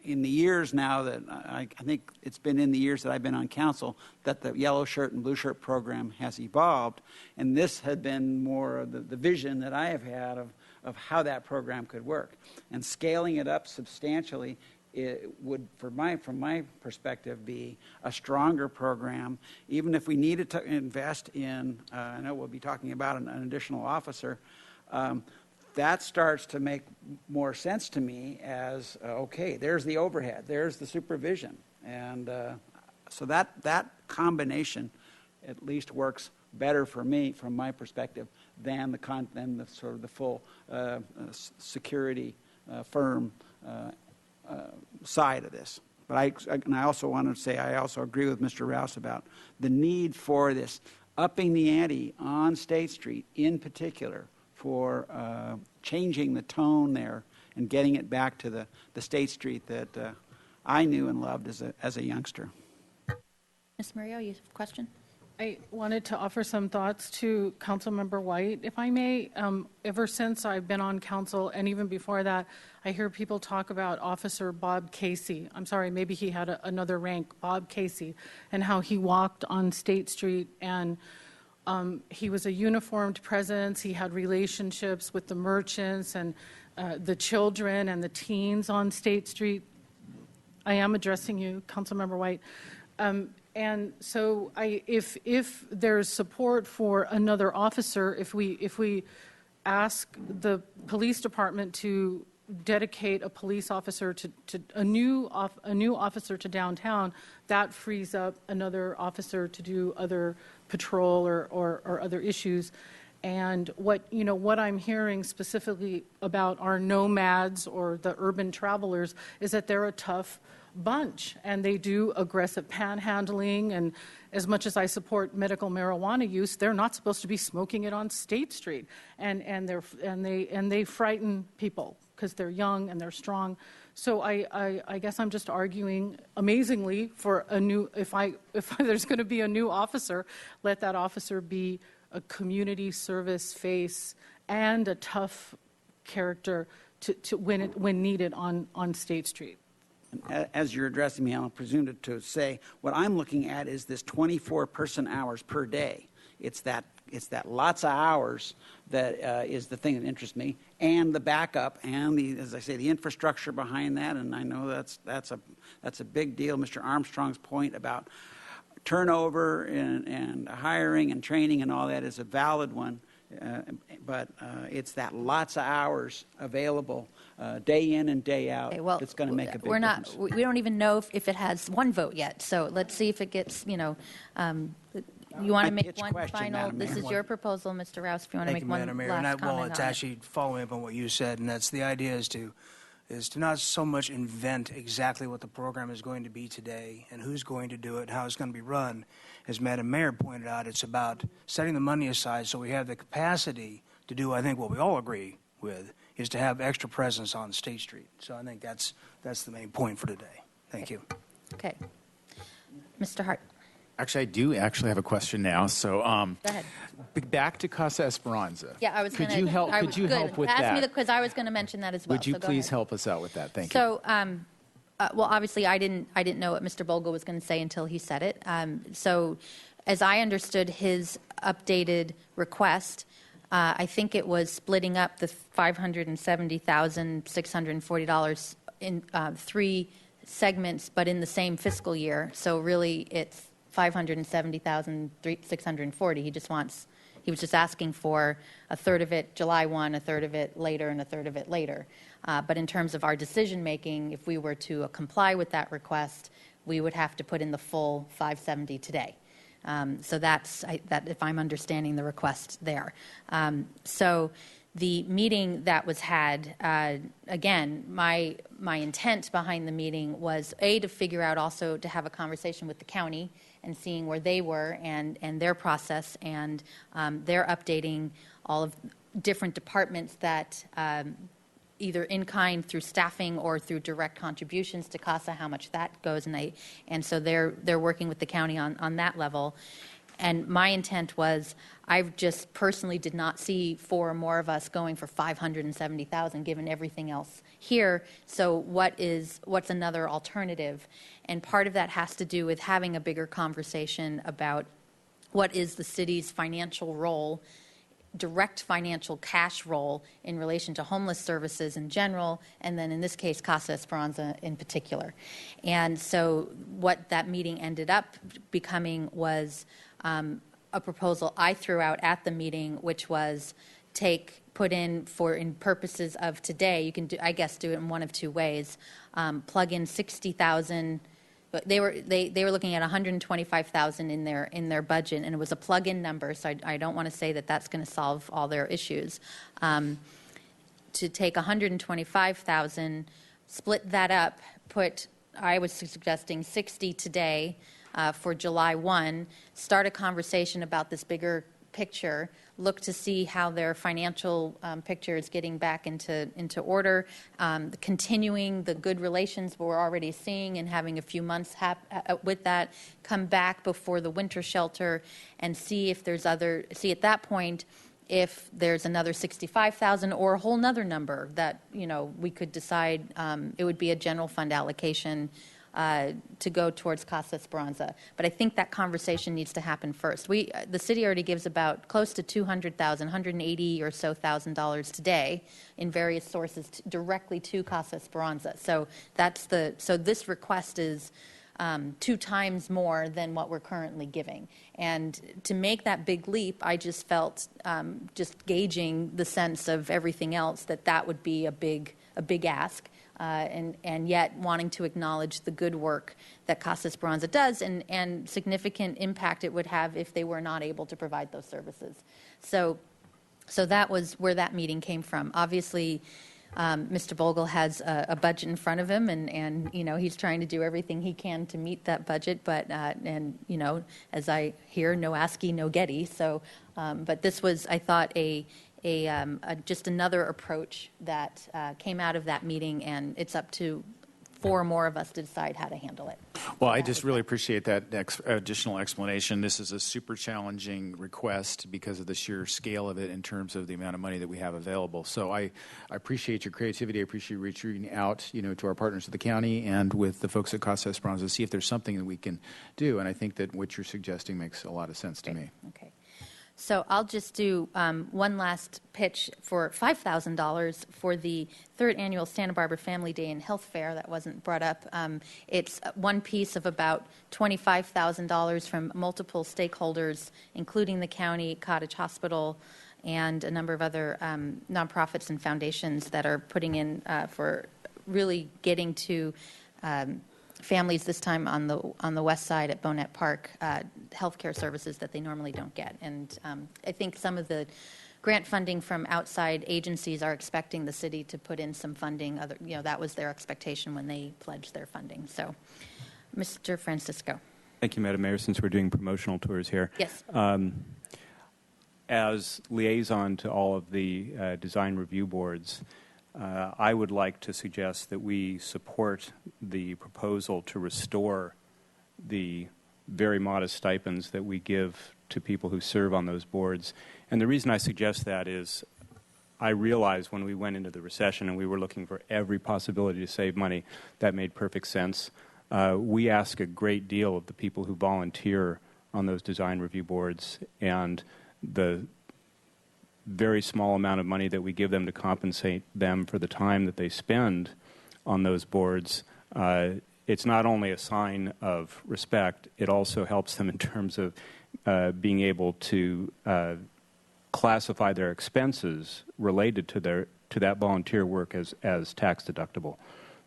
in the years now that I think it's been in the years that I've been on council that the yellow shirt and blue shirt program has evolved, and this had been more of the vision that I have had of how that program could work, and scaling it up substantially. It would, from my perspective, be a stronger program. Even if we needed to invest in, I know we'll be talking about an additional officer, that starts to make more sense to me as, okay, there's the overhead, there's the supervision. And so that combination at least works better for me, from my perspective, than the sort of the full security firm side of this. But I also want to say I also agree with Mr. Rouse about the need for this upping the ante on State Street in particular for changing the tone there and getting it back to the State Street that I knew and loved as a youngster. Ms. Murillo, you have a question? I wanted to offer some thoughts to Councilmember White, if I may. Ever since I've been on council, and even before that, I hear people talk about Officer Bob Casey. I'm sorry, maybe he had another rank, Bob Casey, and how he walked on State Street, and he was a uniformed presence. He had relationships with the merchants and the children and the teens on State Street. I am addressing you, Councilmember White. And so if there's support for another officer, if we ask the police department to dedicate a police officer to a new officer to downtown, that frees up another officer to do other patrol or other issues. And what I'm hearing specifically about our nomads or the urban travelers is that they're a tough bunch, and they do aggressive panhandling. And as much as I support medical marijuana use, they're not supposed to be smoking it on State Street. And they frighten people because they're young and they're strong. So I guess I'm just arguing, amazingly, for a new. If there's going to be a new officer, let that officer be a community service face and a tough character to when needed on State Street. As you're addressing me, I'm presumed to say what I'm looking at is this 24 person hours per day. It's that lots of hours that is the thing that interests me, and the backup, and as I say, the infrastructure behind that. And I know that's a big deal. Mr. Armstrong's point about turnover and hiring and training and all that is a valid one. But it's that lots of hours available day in and day out that's going to make a big difference. We don't even know if it has one vote yet. So let's see if it gets, you want to make one final, this is your proposal, Mr. Rouse, if you want to make one Madam Mayor. last comment Well, it's on it. actually following up on what you said, and that's the idea is to not so much invent exactly what the program is going to be today and who's going to do it, how it's going to be run. As Madam Mayor pointed out, it's about setting the money aside so we have the capacity to do, I think, what we all agree with, is to have extra presence on State Street. So I think that's the main point for today. Thank you. Okay. Mr. Hart. Actually, I do have a question now. So, Go ahead. back to Casa Esperanza. Yeah, I was going to. Could you help? Could you help with that? Ask me because I was going to mention that as well. Would you so go please ahead. help us out with that? Thank you. So, well, obviously, I didn't know what Mr. Bogle was going to say until he said it. So, as I understood his updated request, I think it was splitting up the $570,640 in 3 segments, but in the same fiscal year. So really, it's $570,640. He was just asking for a third of it July 1, a third of it later, and a third of it later. But in terms of our decision making, if we were to comply with that request, we would have to put in the full 570 today. So that's that if I'm understanding the request there. So the meeting that was had, again, my intent behind the meeting was to figure out also to have a conversation with the county and seeing where they were and their process, and they're updating all of different departments that either in kind through staffing or through direct contributions to CASA, how much that goes, and so they're working with the county on that level. And my intent was, I just personally did not see 4 or more of us going for $570,000, given everything else here. So what's another alternative? And part of that has to do with having a bigger conversation about what is the city's financial role, direct financial cash role in relation to homeless services in general, and then in this case, Casa Esperanza in particular. And so what that meeting ended up becoming was a proposal I threw out at the meeting, which was put in purposes of today. You can do it in one of 2 ways. Plug in 60,000. But they were looking at 125,000 in their budget, and it was a plug-in number. So I don't want to say that that's going to solve all their issues. To take 125,000, split that up, I was suggesting 60 today for July 1. Start a conversation about this bigger picture. Look to see how their financial picture is getting back into order, continuing the good relations we're already seeing and having a few months with that. Come back before the winter shelter and see if there's see at that point if there's another 65,000 or a whole nother number that we could decide. It would be a general fund allocation to go towards Casa Esperanza. But I think that conversation needs to happen first. The city already gives about close to $200,000, $180,000 or so today in various sources directly to Casa Esperanza. So so this request is 2 times more than what we're currently giving. And to make that big leap, I just felt, just gauging the sense of everything else, that would be a big ask. And yet wanting to acknowledge the good work that Casa Esperanza does and significant impact it would have if they were not able to provide those services. So So that was where that meeting came from. Obviously, Mr. Vogel has a budget in front of him, and he's trying to do everything he can to meet that budget. But as I hear, no ASCII, no Getty. So, but this was, I thought, just another approach that came out of that meeting, and it's up to 4 more of us to decide how to handle it. Well, I just really appreciate that additional explanation. This is a super challenging request because of the sheer scale of it in terms of the amount of money that we have available. So I appreciate your creativity. I appreciate you reaching out, to our partners at the county and with the folks at Casa Esperanza to see if there's something that we can do. And I think that what you're suggesting makes a lot of sense to me. Okay. So I'll just do one last pitch for $5,000 for the 3rd annual Santa Barbara Family Day and Health Fair that wasn't brought up. It's one piece of about $25,000 from multiple stakeholders, including the county, Cottage Hospital, and a number of other nonprofits and foundations that are putting in for really getting to families this time on the west side at Bonnet Park, healthcare services that they normally don't get. And I think some of the grant funding from outside agencies are expecting the city to put in some funding. That was their expectation when they pledged their funding. So, Mr. Francisco. Thank you, Madam Mayor. Since we're doing promotional tours here. Yes. As liaison to all of the design review boards, I would like to suggest that we support the proposal to restore the very modest stipends that we give to people who serve on those boards. And the reason I suggest that is I realized when we went into the recession and we were looking for every possibility to save money, that made perfect sense. We ask a great deal of the people who volunteer on those design review boards, and the very small amount of money that we give them to compensate them for the time that they spend on those boards, it's not only a sign of respect, it also helps them in terms of being able to classify their expenses related to that volunteer work as tax deductible.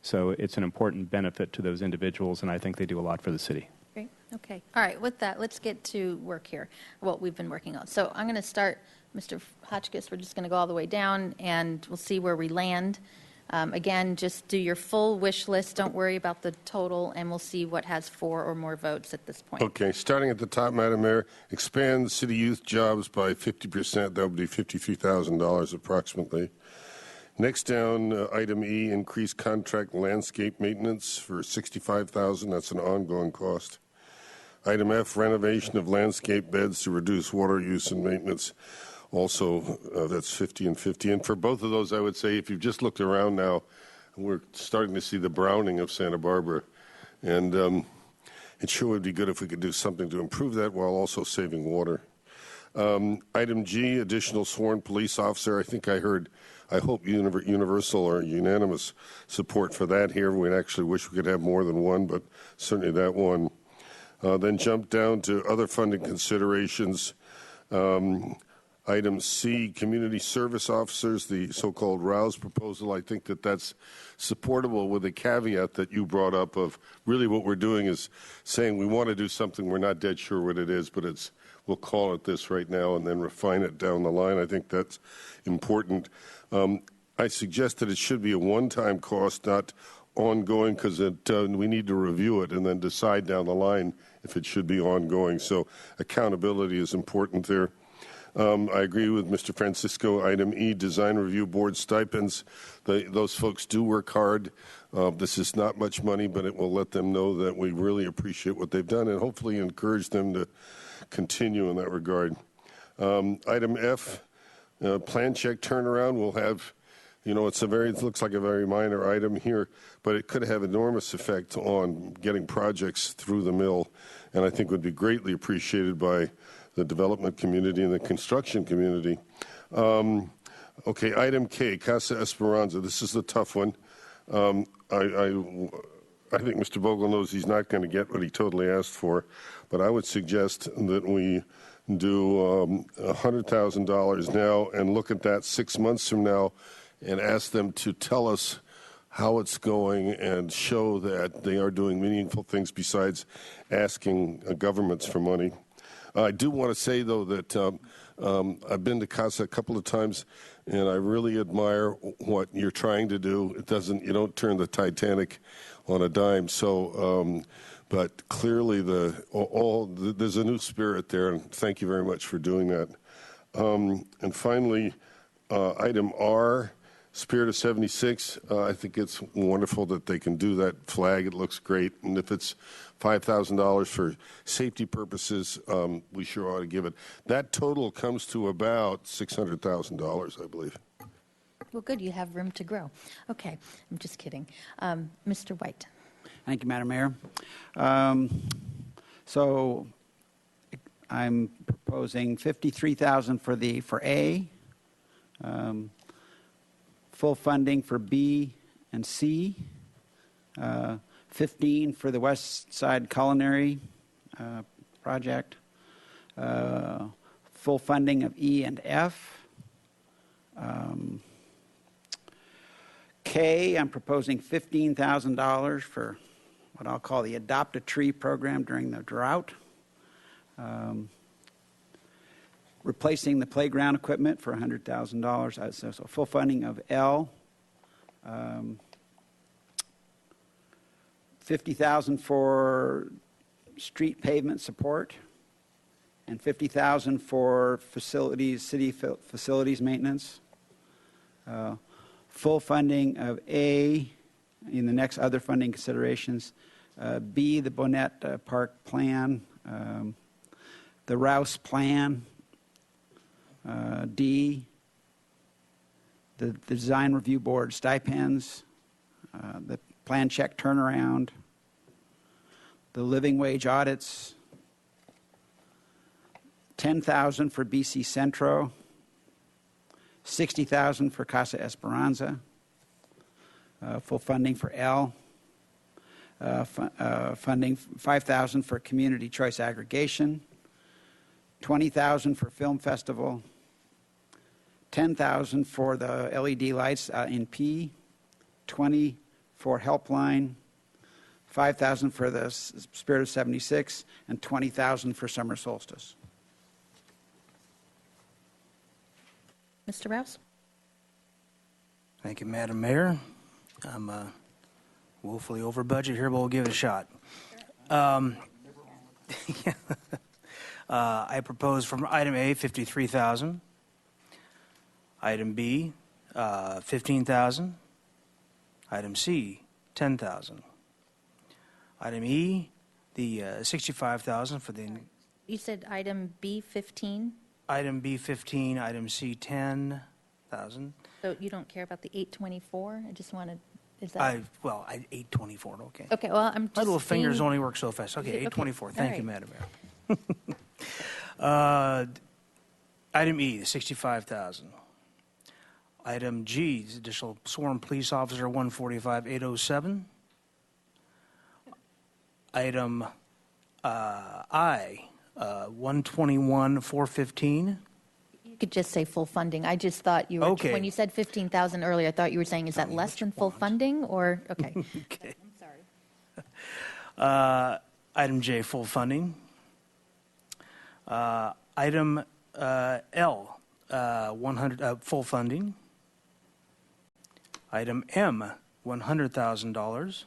So it's an important benefit to those individuals, and I think they do a lot for the city. Great. Okay. All right. With that, let's get to work here, what we've been working on. So I'm going to start, Mr. Hotchkiss, we're just going to go all the way down, and we'll see where we land. Again, just do your full wish list. Don't worry about the total, and we'll see what has 4 or more votes at this point. Okay, starting at the top, Madam Mayor, expand city youth jobs by 50%. That would be $53,000 approximately. Next down, item E, increase contract landscape maintenance for $65,000. That's an ongoing cost. Item F, renovation of landscape beds to reduce water use and maintenance. Also, that's 50 and 50. And for both of those, I would say if you've just looked around now, we're starting to see the browning of Santa Barbara. And it sure would be good if we could do something to improve that while also saving water. Item G, additional sworn police officer. I think I heard, I hope universal or unanimous support for that here. We'd actually wish we could have more than one, but certainly that one. Then jump down to other funding considerations. Item C, community service officers, the so-called Rouse proposal. I think that that's supportable with a caveat that you brought up of really what we're doing is saying we want to do something, we're not dead sure what it is, but we'll call it this right now and then refine it down the line. I think that's important. I suggest that it should be a one-time cost, not ongoing, because we need to review it and then decide down the line if it should be ongoing. So accountability is important there. I agree with Mr. Francisco. Item E, design review board stipends. Those folks do work hard. This is not much money, but it will let them know that we really appreciate what they've done and hopefully encourage them to continue in that regard. Item F, plan check turnaround. We'll have, it looks like a very minor item here, but it could have enormous effect on getting projects through the mill, and I think would be greatly appreciated by the development community and the construction community. Okay, item K, Casa Esperanza. This is the tough one. I think Mr. Vogel knows he's not going to get what he totally asked for, but I would suggest that we do $100,000 now and look at that 6 months from now and ask them to tell us how it's going and show that they are doing meaningful things besides asking governments for money. I do want to say, though, that I've been to CASA a couple of times, and I really admire what you're trying to do. You don't turn the Titanic on a dime. So, but clearly there's a new spirit there, and thank you very much for doing that. And finally, item R, Spirit of 76. I think it's wonderful that they can do that flag. It looks great. And if it's $5,000 for safety purposes, we sure ought to give it. That total comes to about $600,000, I believe. Well, good, you have room to grow. Okay, I'm just kidding. Mr. White. Thank you, Madam Mayor. So I'm proposing $53,000 for A, full funding for B and C, 15 for the West Side Culinary project, full funding of E and F. K, I'm proposing $15,000 for what I'll call the Adopt a Tree program during the drought. Replacing the playground equipment for $100,000. So full funding of L. $50,000 for street pavement support, and $50,000 for city facilities maintenance. Full funding of A in the next other funding considerations. B, the Bonnet Park plan. The Rouse plan. D, the Design Review Board stipends. The plan check turnaround. The living wage audits. $10,000 for BC Centro. $60,000 for Casa Esperanza. Full funding for L. Funding $5,000 for community choice aggregation. $20,000 for film festival. $10,000 for the LED lights in P. $20,000 for helpline. $5,000 for the Spirit of 76, and $20,000 for summer solstice. Mr. Rouse? Thank you, Madam Mayor. I'm woefully over budget here, but we'll give it a shot. I propose from item A, $53,000. Item B, $15,000. Item C, $10,000. Item E, the $65,000 for the. You said item B15? Item B15, item C, $10,000. So you don't care about the 824? I just wanted, is that? 824, okay. Okay, well, I'm just My little fingers being- only work so fast. Okay, Okay, 824. all Thank right. you, Madam Mayor. Item E, $65,000. Item G, is additional sworn police officer 145,807. Item I, 121,415. You could just say full funding. I just thought you were, Okay. when you said 15,000 earlier, I thought you were saying, is that less than full funding, or, okay. Okay. I'm sorry. Item J, full funding. Item L, 100 full funding. Item M, $100,000.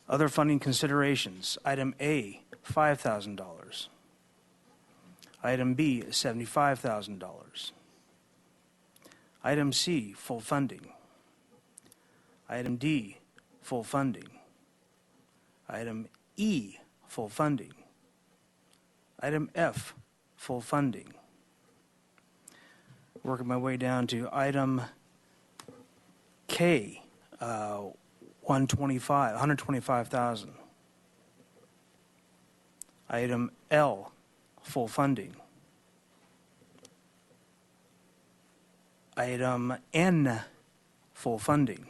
Other funding considerations. Item A, $5,000. Item B, $75,000. Item C, full funding. Item D, full funding. Item E, full funding. Item F, full funding. Working my way down to item K, $125,000. Item L, full funding. Item N, full funding.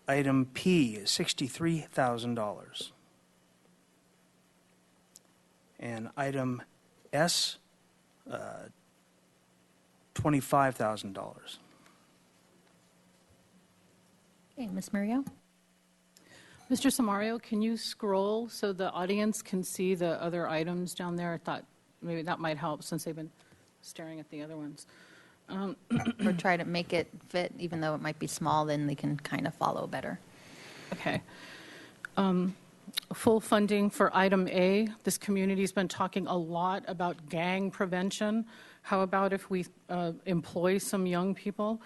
Item P, $63,000. And item S, $25,000. Okay, Ms. Murillo? Mr. Samario, can you scroll so the audience can see the other items down there? I thought maybe that might help since they've been staring at the other ones. Or try to make it fit, even though it might be small, then they can kind of follow better. Okay. Full funding for item A. This community's been talking a lot about gang prevention. How about if we employ some young people?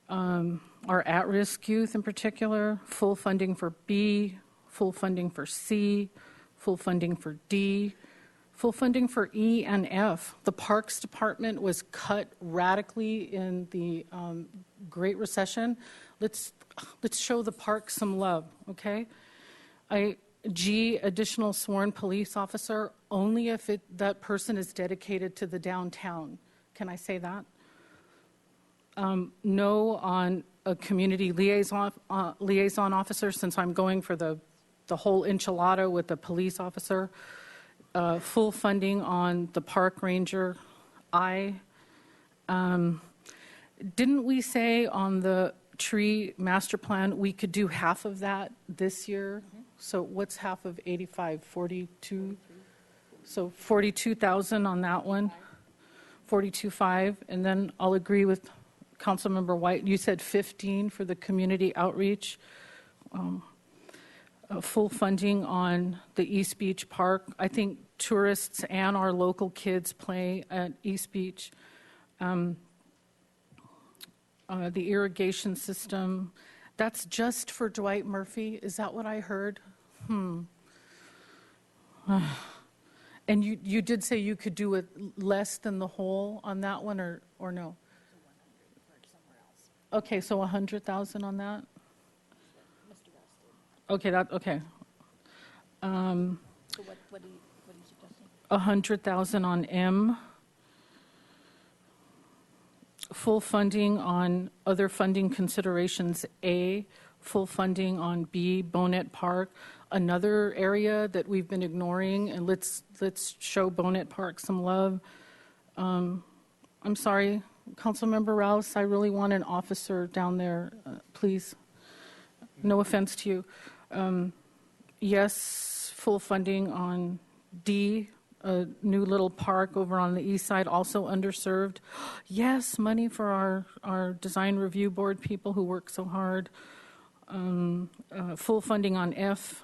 Our at-risk youth in particular, full funding for B, full funding for C, full funding for D, full funding for E and F. The Parks Department was cut radically in the Great Recession. Let's show the parks some love, okay? G, additional sworn police officer, only if that person is dedicated to the downtown. Can I say that? No on a community liaison officer, since I'm going for the whole enchilada with the police officer. Full funding on the park ranger. Didn't we say on the tree master plan we could do half of that this year? So what's half of 85? 42? So 42,000 on that one. 42.5, and then I'll agree with Councilmember White. You said 15 for the community outreach. Full funding on the East Beach Park. I think tourists and our local kids play at East Beach. The irrigation system, that's just for Dwight Murphy. Is that what I heard? And you did say you could do it less than the whole on that one, or no? Okay, so 100,000 on that? Okay, okay. So what are you suggesting? 100,000 on M. Full funding on other funding considerations A. Full funding on B, Bonet Park. Another area that we've been ignoring, and let's show Bonet Park some love. I'm sorry, Councilmember Rouse, I really want an officer down there, please. No offense to you. Yes, full funding on D, a new little park over on the east side, also underserved. Yes, money for our design review board people who work so hard. Full funding on F.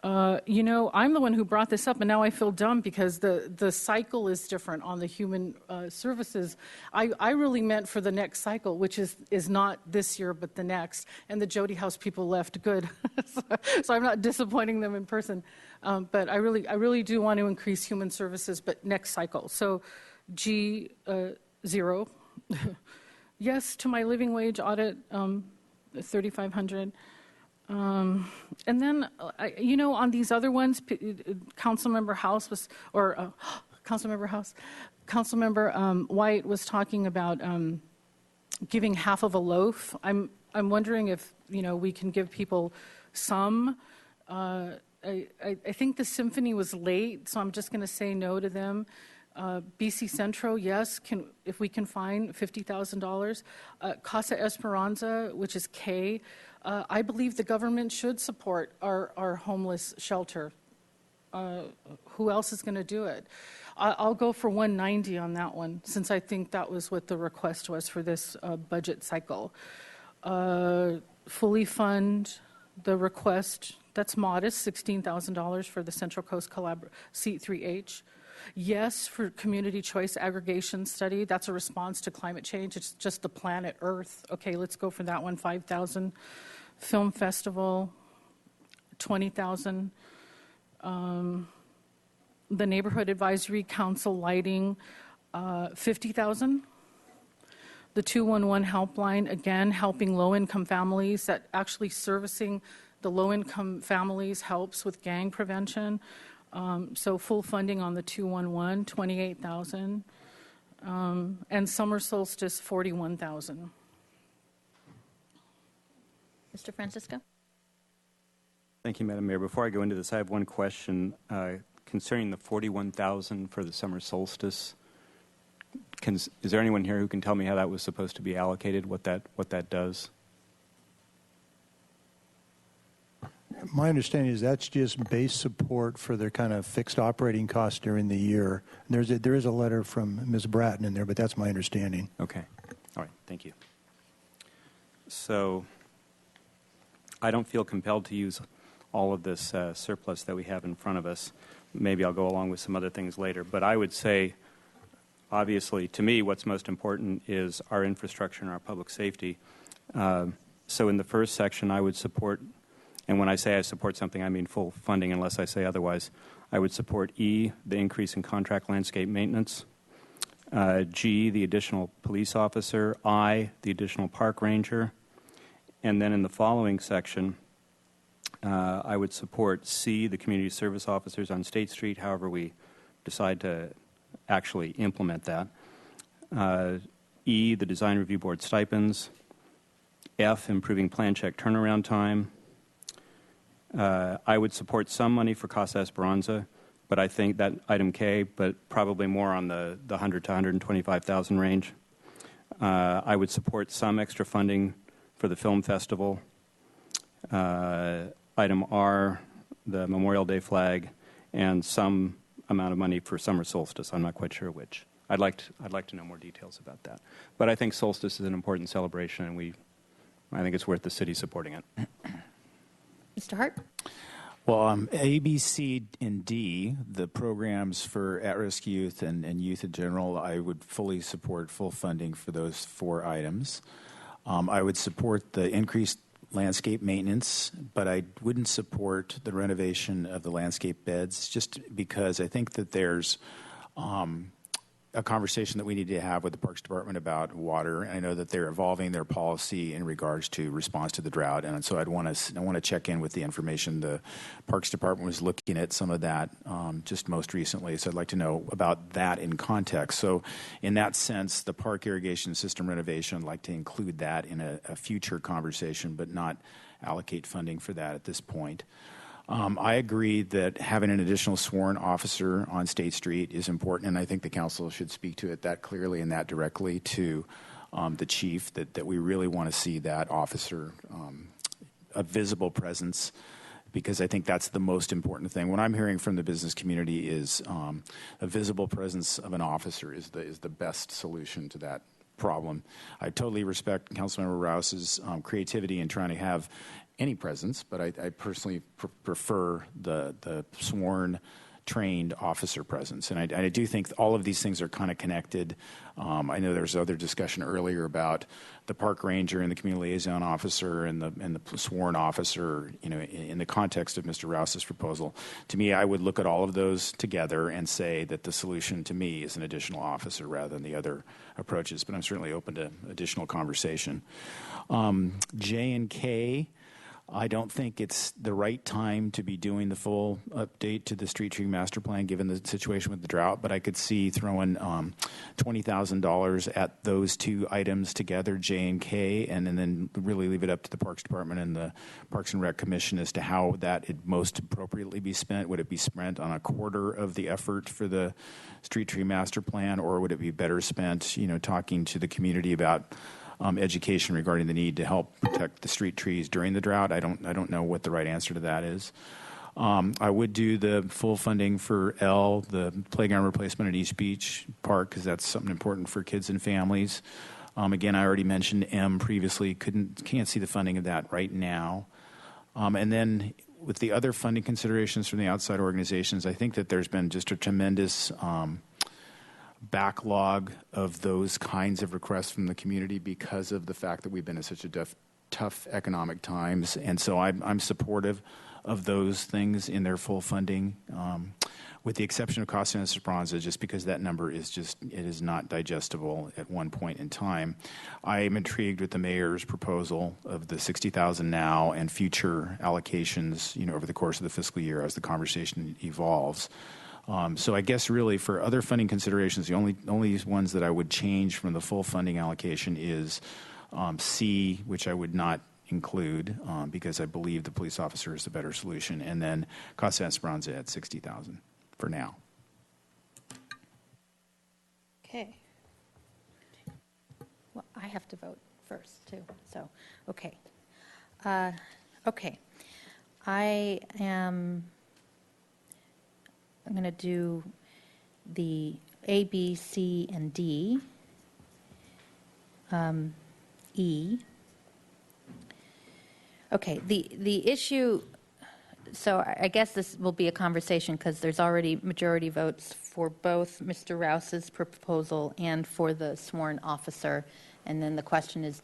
I'm the one who brought this up, and now I feel dumb because the cycle is different on the human services. I really meant for the next cycle, which is not this year but the next. And the Jody House people left good, so I'm not disappointing them in person. But I really do want to increase human services, but next cycle. So G 0. Yes to my living wage audit, 3,500. And then, on these other ones, Councilmember House was, or Councilmember House, Councilmember White was talking about giving half of a loaf. I'm wondering if we can give people some. I think the symphony was late, so I'm just going to say no to them. BC Centro, yes, if we can find $50,000. Casa Esperanza, which is K. I believe the government should support our homeless shelter. Who else is going to do it? I'll go for 190 on that one, since I think that was what the request was for this budget cycle. Fully fund the request, that's modest, $16,000 for the Central Coast Seat 3H. Yes, for community choice aggregation study, that's a response to climate change. It's just the planet Earth. Okay, let's go for that one, 5,000. Film festival, 20,000. The neighborhood advisory council lighting, 50,000. The 211 helpline, again, helping low-income families. That actually servicing the low-income families helps with gang prevention. So full funding on the 211, 28,000, and summer solstice, 41,000. Mr. Francisco? Thank you, Madam Mayor. Before I go into this, I have one question concerning the 41,000 for the summer solstice. Is there anyone here who can tell me how that was supposed to be allocated? What that does? My understanding is that's just base support for their kind of fixed operating costs during the year. And there is a letter from Ms. Bratton in there, but that's my understanding. Okay. All right. Thank you. So I don't feel compelled to use all of this surplus that we have in front of us. Maybe I'll go along with some other things later. But I would say, obviously, to me, what's most important is our infrastructure and our public safety. So in the first section, I would support, and when I say I support something, I mean full funding unless I say otherwise. I would support E, the increase in contract landscape maintenance. G, the additional police officer. I, the additional park ranger. And then in the following section, I would support C, the community service officers on State Street, however we decide to actually implement that. E, the design review board stipends. F, improving plan check turnaround time. I would support some money for Casa Esperanza, but I think that item K, but probably more on the 100 to 125,000 range. I would support some extra funding for the film festival. Item R, the Memorial Day flag, and some amount of money for summer solstice. I'm not quite sure which. I'd like to know more details about that. But I think solstice is an important celebration, and I think it's worth the city supporting it. Mr. Hart? Well, A, B, C, and D, the programs for at-risk youth and youth in general, I would fully support full funding for those 4 items. I would support the increased landscape maintenance, but I wouldn't support the renovation of the landscape beds just because I think that there's a conversation that we need to have with the Parks Department about water. I know that they're evolving their policy in regards to response to the drought, and so I want to check in with the information. The Parks Department was looking at some of that just most recently, so I'd like to know about that in context. So in that sense, the park irrigation system renovation, I'd like to include that in a future conversation, but not allocate funding for that at this point. I agree that having an additional sworn officer on State Street is important, and I think the council should speak to it that clearly and that directly to the chief, that we really want to see that officer, a visible presence, because I think that's the most important thing. What I'm hearing from the business community is a visible presence of an officer is the best solution to that problem. I totally respect Councilmember Rouse's creativity in trying to have any presence, but I personally prefer the sworn, trained officer presence. And I do think all of these things are kind of connected. I know there was other discussion earlier about the park ranger and the community liaison officer and the sworn officer, in the context of Mr. Rouse's proposal. To me, I would look at all of those together and say that the solution to me is an additional officer rather than the other approaches, but I'm certainly open to additional conversation. J and K, I don't think it's the right time to be doing the full update to the street tree master plan given the situation with the drought, but I could see throwing $20,000 at those 2 items together, J and K, and then really leave it up to the Parks Department and the Parks and Rec Commission as to how that would most appropriately be spent. Would it be spent on a quarter of the effort for the street tree master plan, or would it be better spent, talking to the community about education regarding the need to help protect the street trees during the drought? I don't know what the right answer to that is. I would do the full funding for L, the playground replacement at East Beach Park, because that's something important for kids and families. Again, I already mentioned M previously. Can't see the funding of that right now. And then with the other funding considerations from the outside organizations, I think that there's been just a tremendous backlog of those kinds of requests from the community because of the fact that we've been in such a tough economic times. And so I'm supportive of those things in their full funding, with the exception of Casa Esperanza, just because that number is it is not digestible at one point in time. I am intrigued with the mayor's proposal of the $60,000 now and future allocations, over the course of the fiscal year as the conversation evolves. So I guess really for other funding considerations, the only ones that I would change from the full funding allocation is C, which I would not include because I believe the police officer is the better solution, and then Casa Esperanza at $60,000 for now. Okay. Well, I have to vote first, too, so, okay. Okay. I'm going to do the A, B, C, and D. E. Okay, the issue, so I guess this will be a conversation because there's already majority votes for both Mr. Rouse's proposal and for the sworn officer. And then the question is,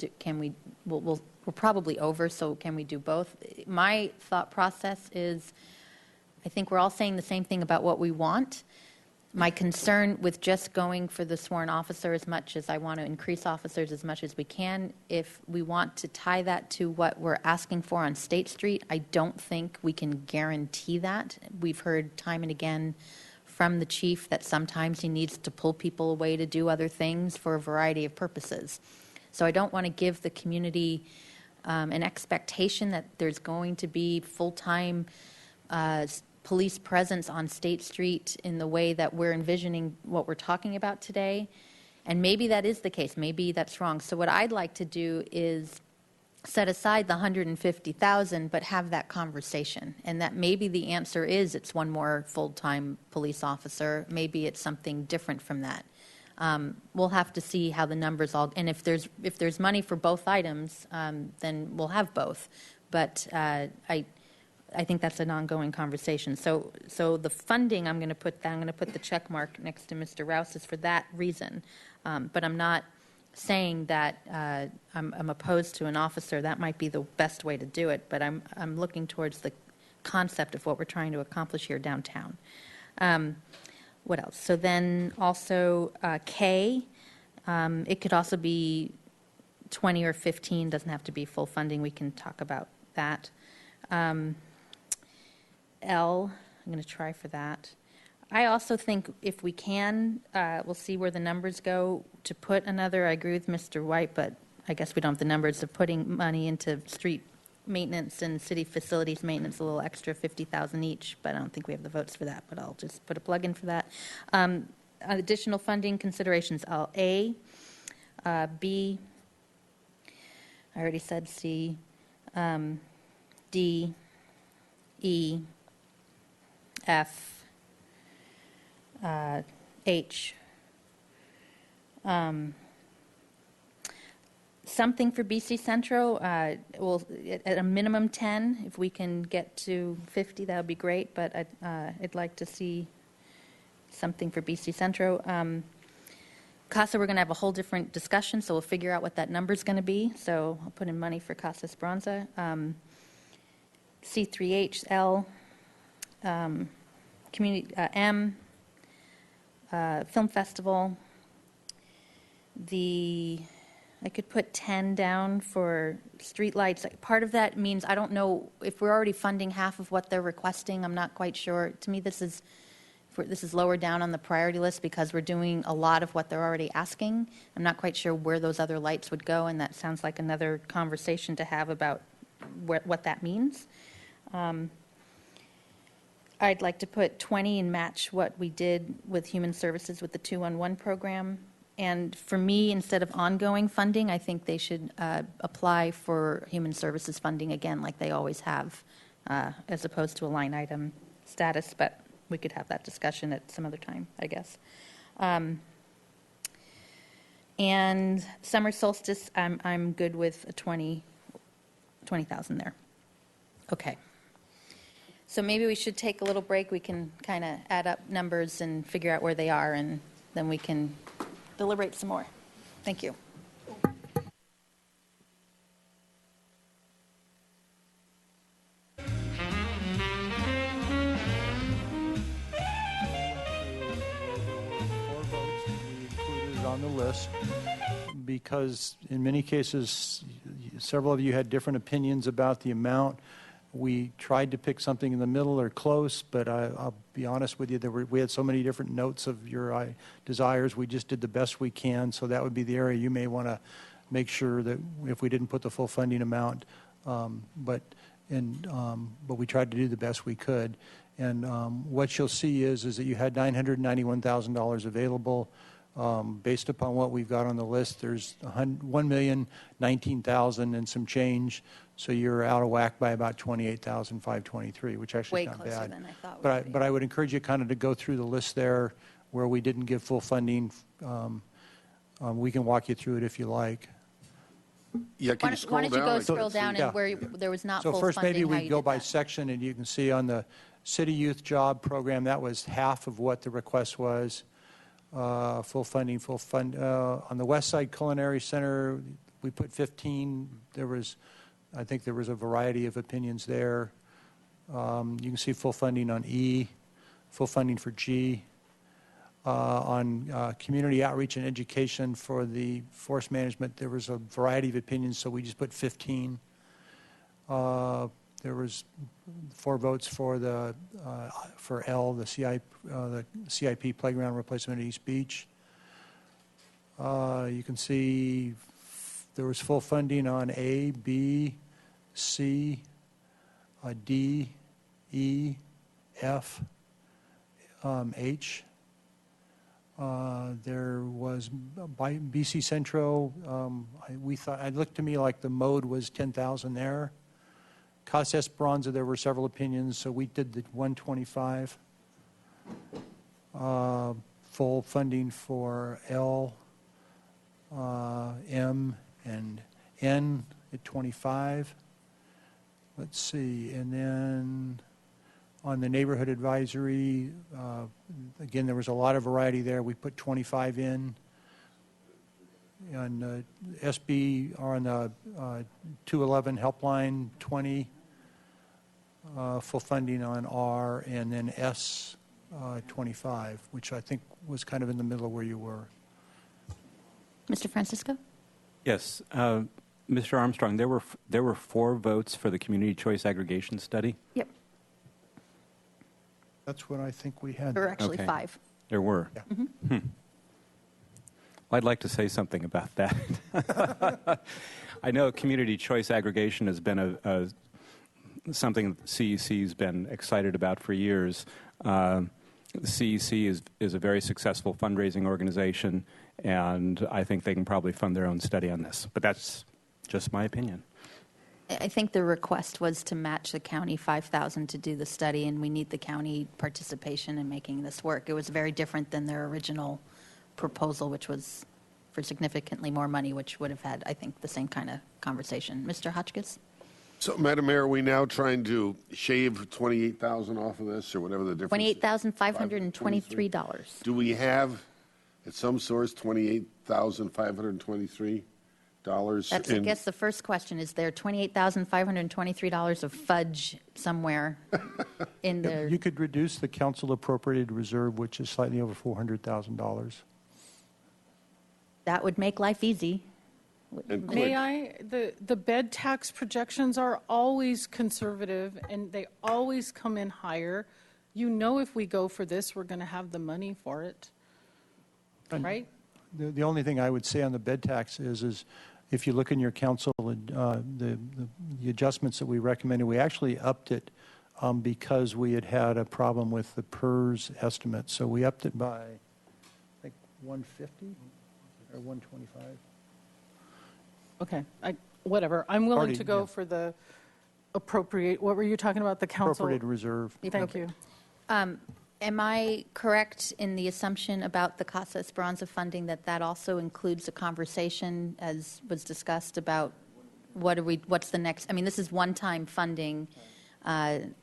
we're probably over, so can we do both? My thought process is, I think we're all saying the same thing about what we want. My concern with just going for the sworn officer, as much as I want to increase officers as much as we can, if we want to tie that to what we're asking for on State Street, I don't think we can guarantee that. We've heard time and again from the chief that sometimes he needs to pull people away to do other things for a variety of purposes. So I don't want to give the community an expectation that there's going to be full-time police presence on State Street in the way that we're envisioning what we're talking about today. And maybe that is the case. Maybe that's wrong. So what I'd like to do is set aside the $150,000, but have that conversation. And that maybe the answer is it's one more full-time police officer. Maybe it's something different from that. We'll have to see how the numbers all, and if there's money for both items, then we'll have both. But I think that's an ongoing conversation. So the funding, I'm going to put the check mark next to Mr. Rouse's for that reason. But I'm not saying that I'm opposed to an officer. That might be the best way to do it. But I'm looking towards the concept of what we're trying to accomplish here downtown. What else? So then also K, it could also be 20 or 15. Doesn't have to be full funding. We can talk about that. L, I'm going to try for that. I also think if we can, we'll see where the numbers go, to put another, I agree with Mr. White, but I guess we don't have the numbers of putting money into street maintenance and city facilities maintenance, a little extra, $50,000 each, but I don't think we have the votes for that, but I'll just put a plug in for that. Additional funding considerations, A, B, I already said C, D, E, F, H. Something for BC Centro, well, at a minimum 10. If we can get to 50, that would be great, but I'd like to see something for BC Centro. CASA, we're going to have a whole different discussion, so we'll figure out what that number is going to be. So I'll put in money for Casa Esperanza. C3HL, community M, film festival. I could put 10 down for streetlights. Part of that means I don't know if we're already funding half of what they're requesting. I'm not quite sure. To me, this is lower down on the priority list because we're doing a lot of what they're already asking. I'm not quite sure where those other lights would go, and that sounds like another conversation to have about what that means. I'd like to put 20 and match what we did with Human Services with the 2-on-1 program. And for me, instead of ongoing funding, I think they should apply for Human Services funding again like they always have, as opposed to a line item status. But we could have that discussion at some other time, I guess. And summer solstice, I'm good with a 20,000 there. Okay. So maybe we should take a little break. We can kind of add up numbers and figure out where they are, and then we can deliberate some more. Thank you. On the list because in many cases several of you had different opinions about the amount. We tried to pick something in the middle or close, but I'll be honest with you, we had so many different notes of your desires. We just did the best we can, so that would be the area you may want to make sure that if we didn't put the full funding amount, but we tried to do the best we could. And what you'll see is that you had $991,000 available. Based upon what we've got on the list, there's 1,019,000 and some change, so you're out of whack by about 28,523, which actually Way is not closer bad. than I thought. But I would encourage you kind of to go through the list there where we didn't give full funding. We can walk you through it if you like. Yeah, can Why you scroll don't you down? go I scroll can't see. down Yeah. and where there was not So full first, funding, maybe how we you go did by that. section, and you can see on the City Youth Job Program, that was half of what the request was. Full funding, on the West Side Culinary Center, we put 15. I think there was a variety of opinions there. You can see full funding on E, full funding for G. On community outreach and education for the forest management, there was a variety of opinions, so we just put 15. There was 4 votes for L, the CIP playground replacement at East Beach. You can see there was full funding on A, B, C, D, E, F, H. There was by BC Centro. It looked to me like the mode was 10,000 there. Casa Esperanza, there were several opinions, so we did the 125. Full funding for L, M, and N at 25. Let's see, and then on the neighborhood advisory, again, there was a lot of variety there. We put 25 in. On SB, or on the 211 helpline, 20. Full funding on R, and then S, 25, which I think was kind of in the middle of where you were. Mr. Francisco? Yes. Mr. Armstrong, there were 4 votes for the community choice aggregation study. Yep. That's what I think we had. There were actually Okay. 5. There were. Yeah. Well, I'd like to say something about that. I know community choice aggregation has been something that CEC has been excited about for years. CEC is a very successful fundraising organization, and I think they can probably fund their own study on this. But that's just my opinion. I think the request was to match the county $5,000 to do the study, and we need the county participation in making this work. It was very different than their original proposal, which was for significantly more money, which would have had, I think, the same kind of conversation. Mr. Hotchkiss? So, Madam Mayor, are we now trying to shave 28,000 off of this, or whatever the difference is? $28,523. Do we have, at some source, $28,523? That's, I guess, the first question. Is there $28,523 of fudge somewhere in there? You could reduce the council appropriated reserve, which is slightly over $400,000. That would make life easy. May I? The bed tax projections are always conservative, and they always come in higher. You know, if we go for this, we're going to have the money for it, right? The only thing I would say on the bed tax is if you look in your council, the adjustments that we recommended, we actually upped it because we had a problem with the PERS estimate. So we upped it by, I think, 150 or 125. Okay, whatever. I'm willing Already, to go yeah. for the appropriate, what were you talking about, the council? Appropriated reserve. Thank you. Am I correct in the assumption about the Casa Esperanza funding that also includes a conversation, as was discussed, about what's the next? I mean, this is one-time funding.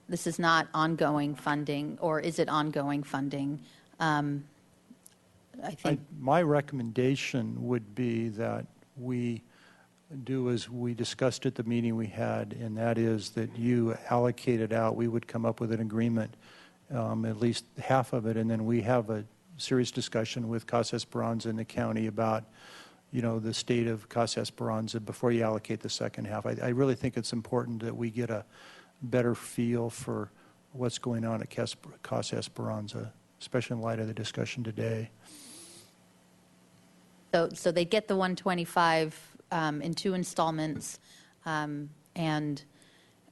This is not ongoing funding, or is it ongoing funding? I think My recommendation would be that we do as we discussed at the meeting we had, and that is that you allocate it out. We would come up with an agreement, at least half of it, and then we have a serious discussion with Casa Esperanza and the county about, the state of Casa Esperanza before you allocate the second half. I really think it's important that we get a better feel for what's going on at Casa Esperanza, especially in light of the discussion today. so. They get the 125 in 2 installments, and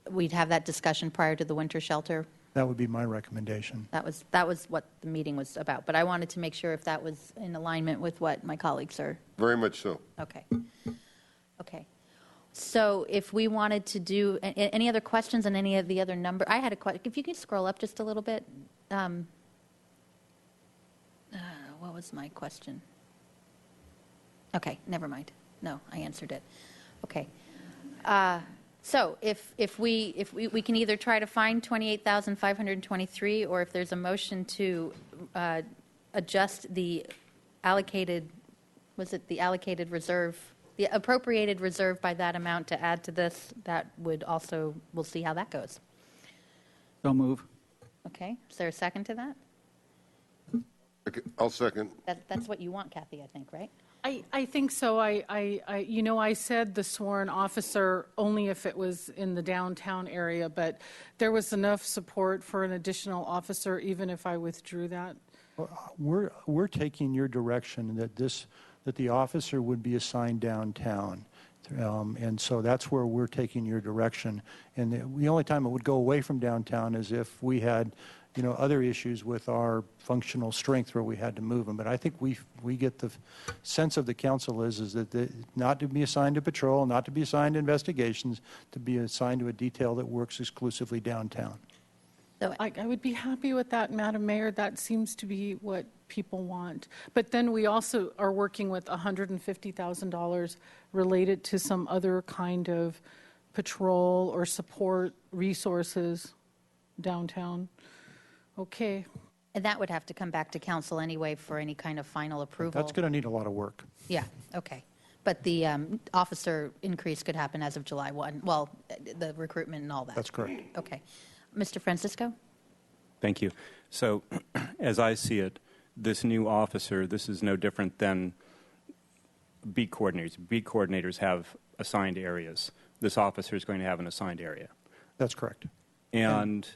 we'd have that discussion prior to the winter shelter That would be my recommendation. That was what the meeting was about, but I wanted to make sure if that was in alignment with what my colleagues are. Very much so. Okay. Okay. So if we wanted to do, any other questions on any of the other number? I had a question. If you could scroll up just a little bit. What was my question? Okay, never mind. No, I answered it. Okay. So if we can either try to find 28,523, or if there's a motion to adjust the allocated, was it the allocated reserve, the appropriated reserve by that amount to add to this, that would also, we'll see how that goes. So move. Okay, is there a second to that? Okay, I'll second. That's what you want, Kathy, I think, right? I think so. I said the sworn officer only if it was in the downtown area, but there was enough support for an additional officer, even if I withdrew that. We're taking your direction that the officer would be assigned downtown. And so that's where we're taking your direction. And the only time it would go away from downtown is if we had, other issues with our functional strength where we had to move them. But I think we get the sense of the council is that not to be assigned to patrol, not to be assigned to investigations, to be assigned to a detail that works exclusively downtown. So I would be happy with that, Madam Mayor. That seems to be what people want. But then we also are working with $150,000 related to some other kind of patrol or support resources downtown. Okay. And that would have to come back to council anyway for any kind of final approval. That's going to need a lot of work. Yeah, okay. But the officer increase could happen as of July 1, well, the recruitment and all that. That's correct. Okay. Mr. Francisco? Thank you. So as I see it, this new officer, this is no different than beat coordinators. Beat coordinators have assigned areas. This officer is going to have an assigned area. That's correct. And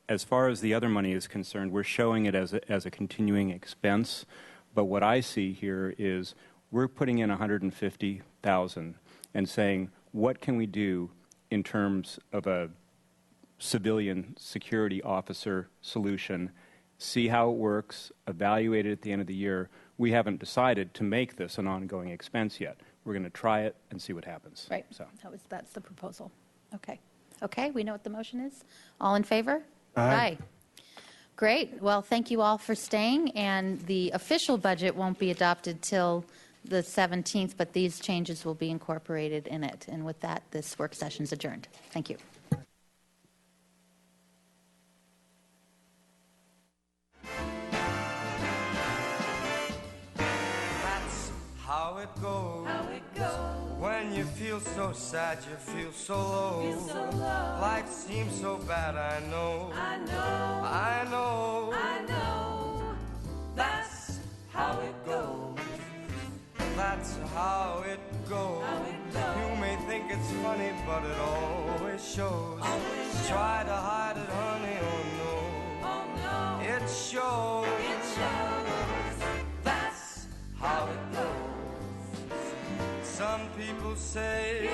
as far as the other money is concerned, we're showing it as a continuing expense. But what I see here is we're putting in $150,000 and saying, what can we do in terms of a civilian security officer solution, see how it works, evaluate it at the end of the year. We haven't decided to make this an ongoing expense yet. We're going to try it and see what happens. Right. So That's the proposal. Okay. Okay, we know what the motion is. All in favor? Aye. Great. Well, thank you all for staying. And the official budget won't be adopted till the 17th, but these changes will be incorporated in it. And with that, this work session is adjourned. Thank you. How it goes. When you feel so sad, you feel so low. Life seems so bad, I know. That's how it goes. That's how it goes. You may think it's funny, but it always shows. Try to hide it, honey, oh no. It shows. That's how it goes. Some people say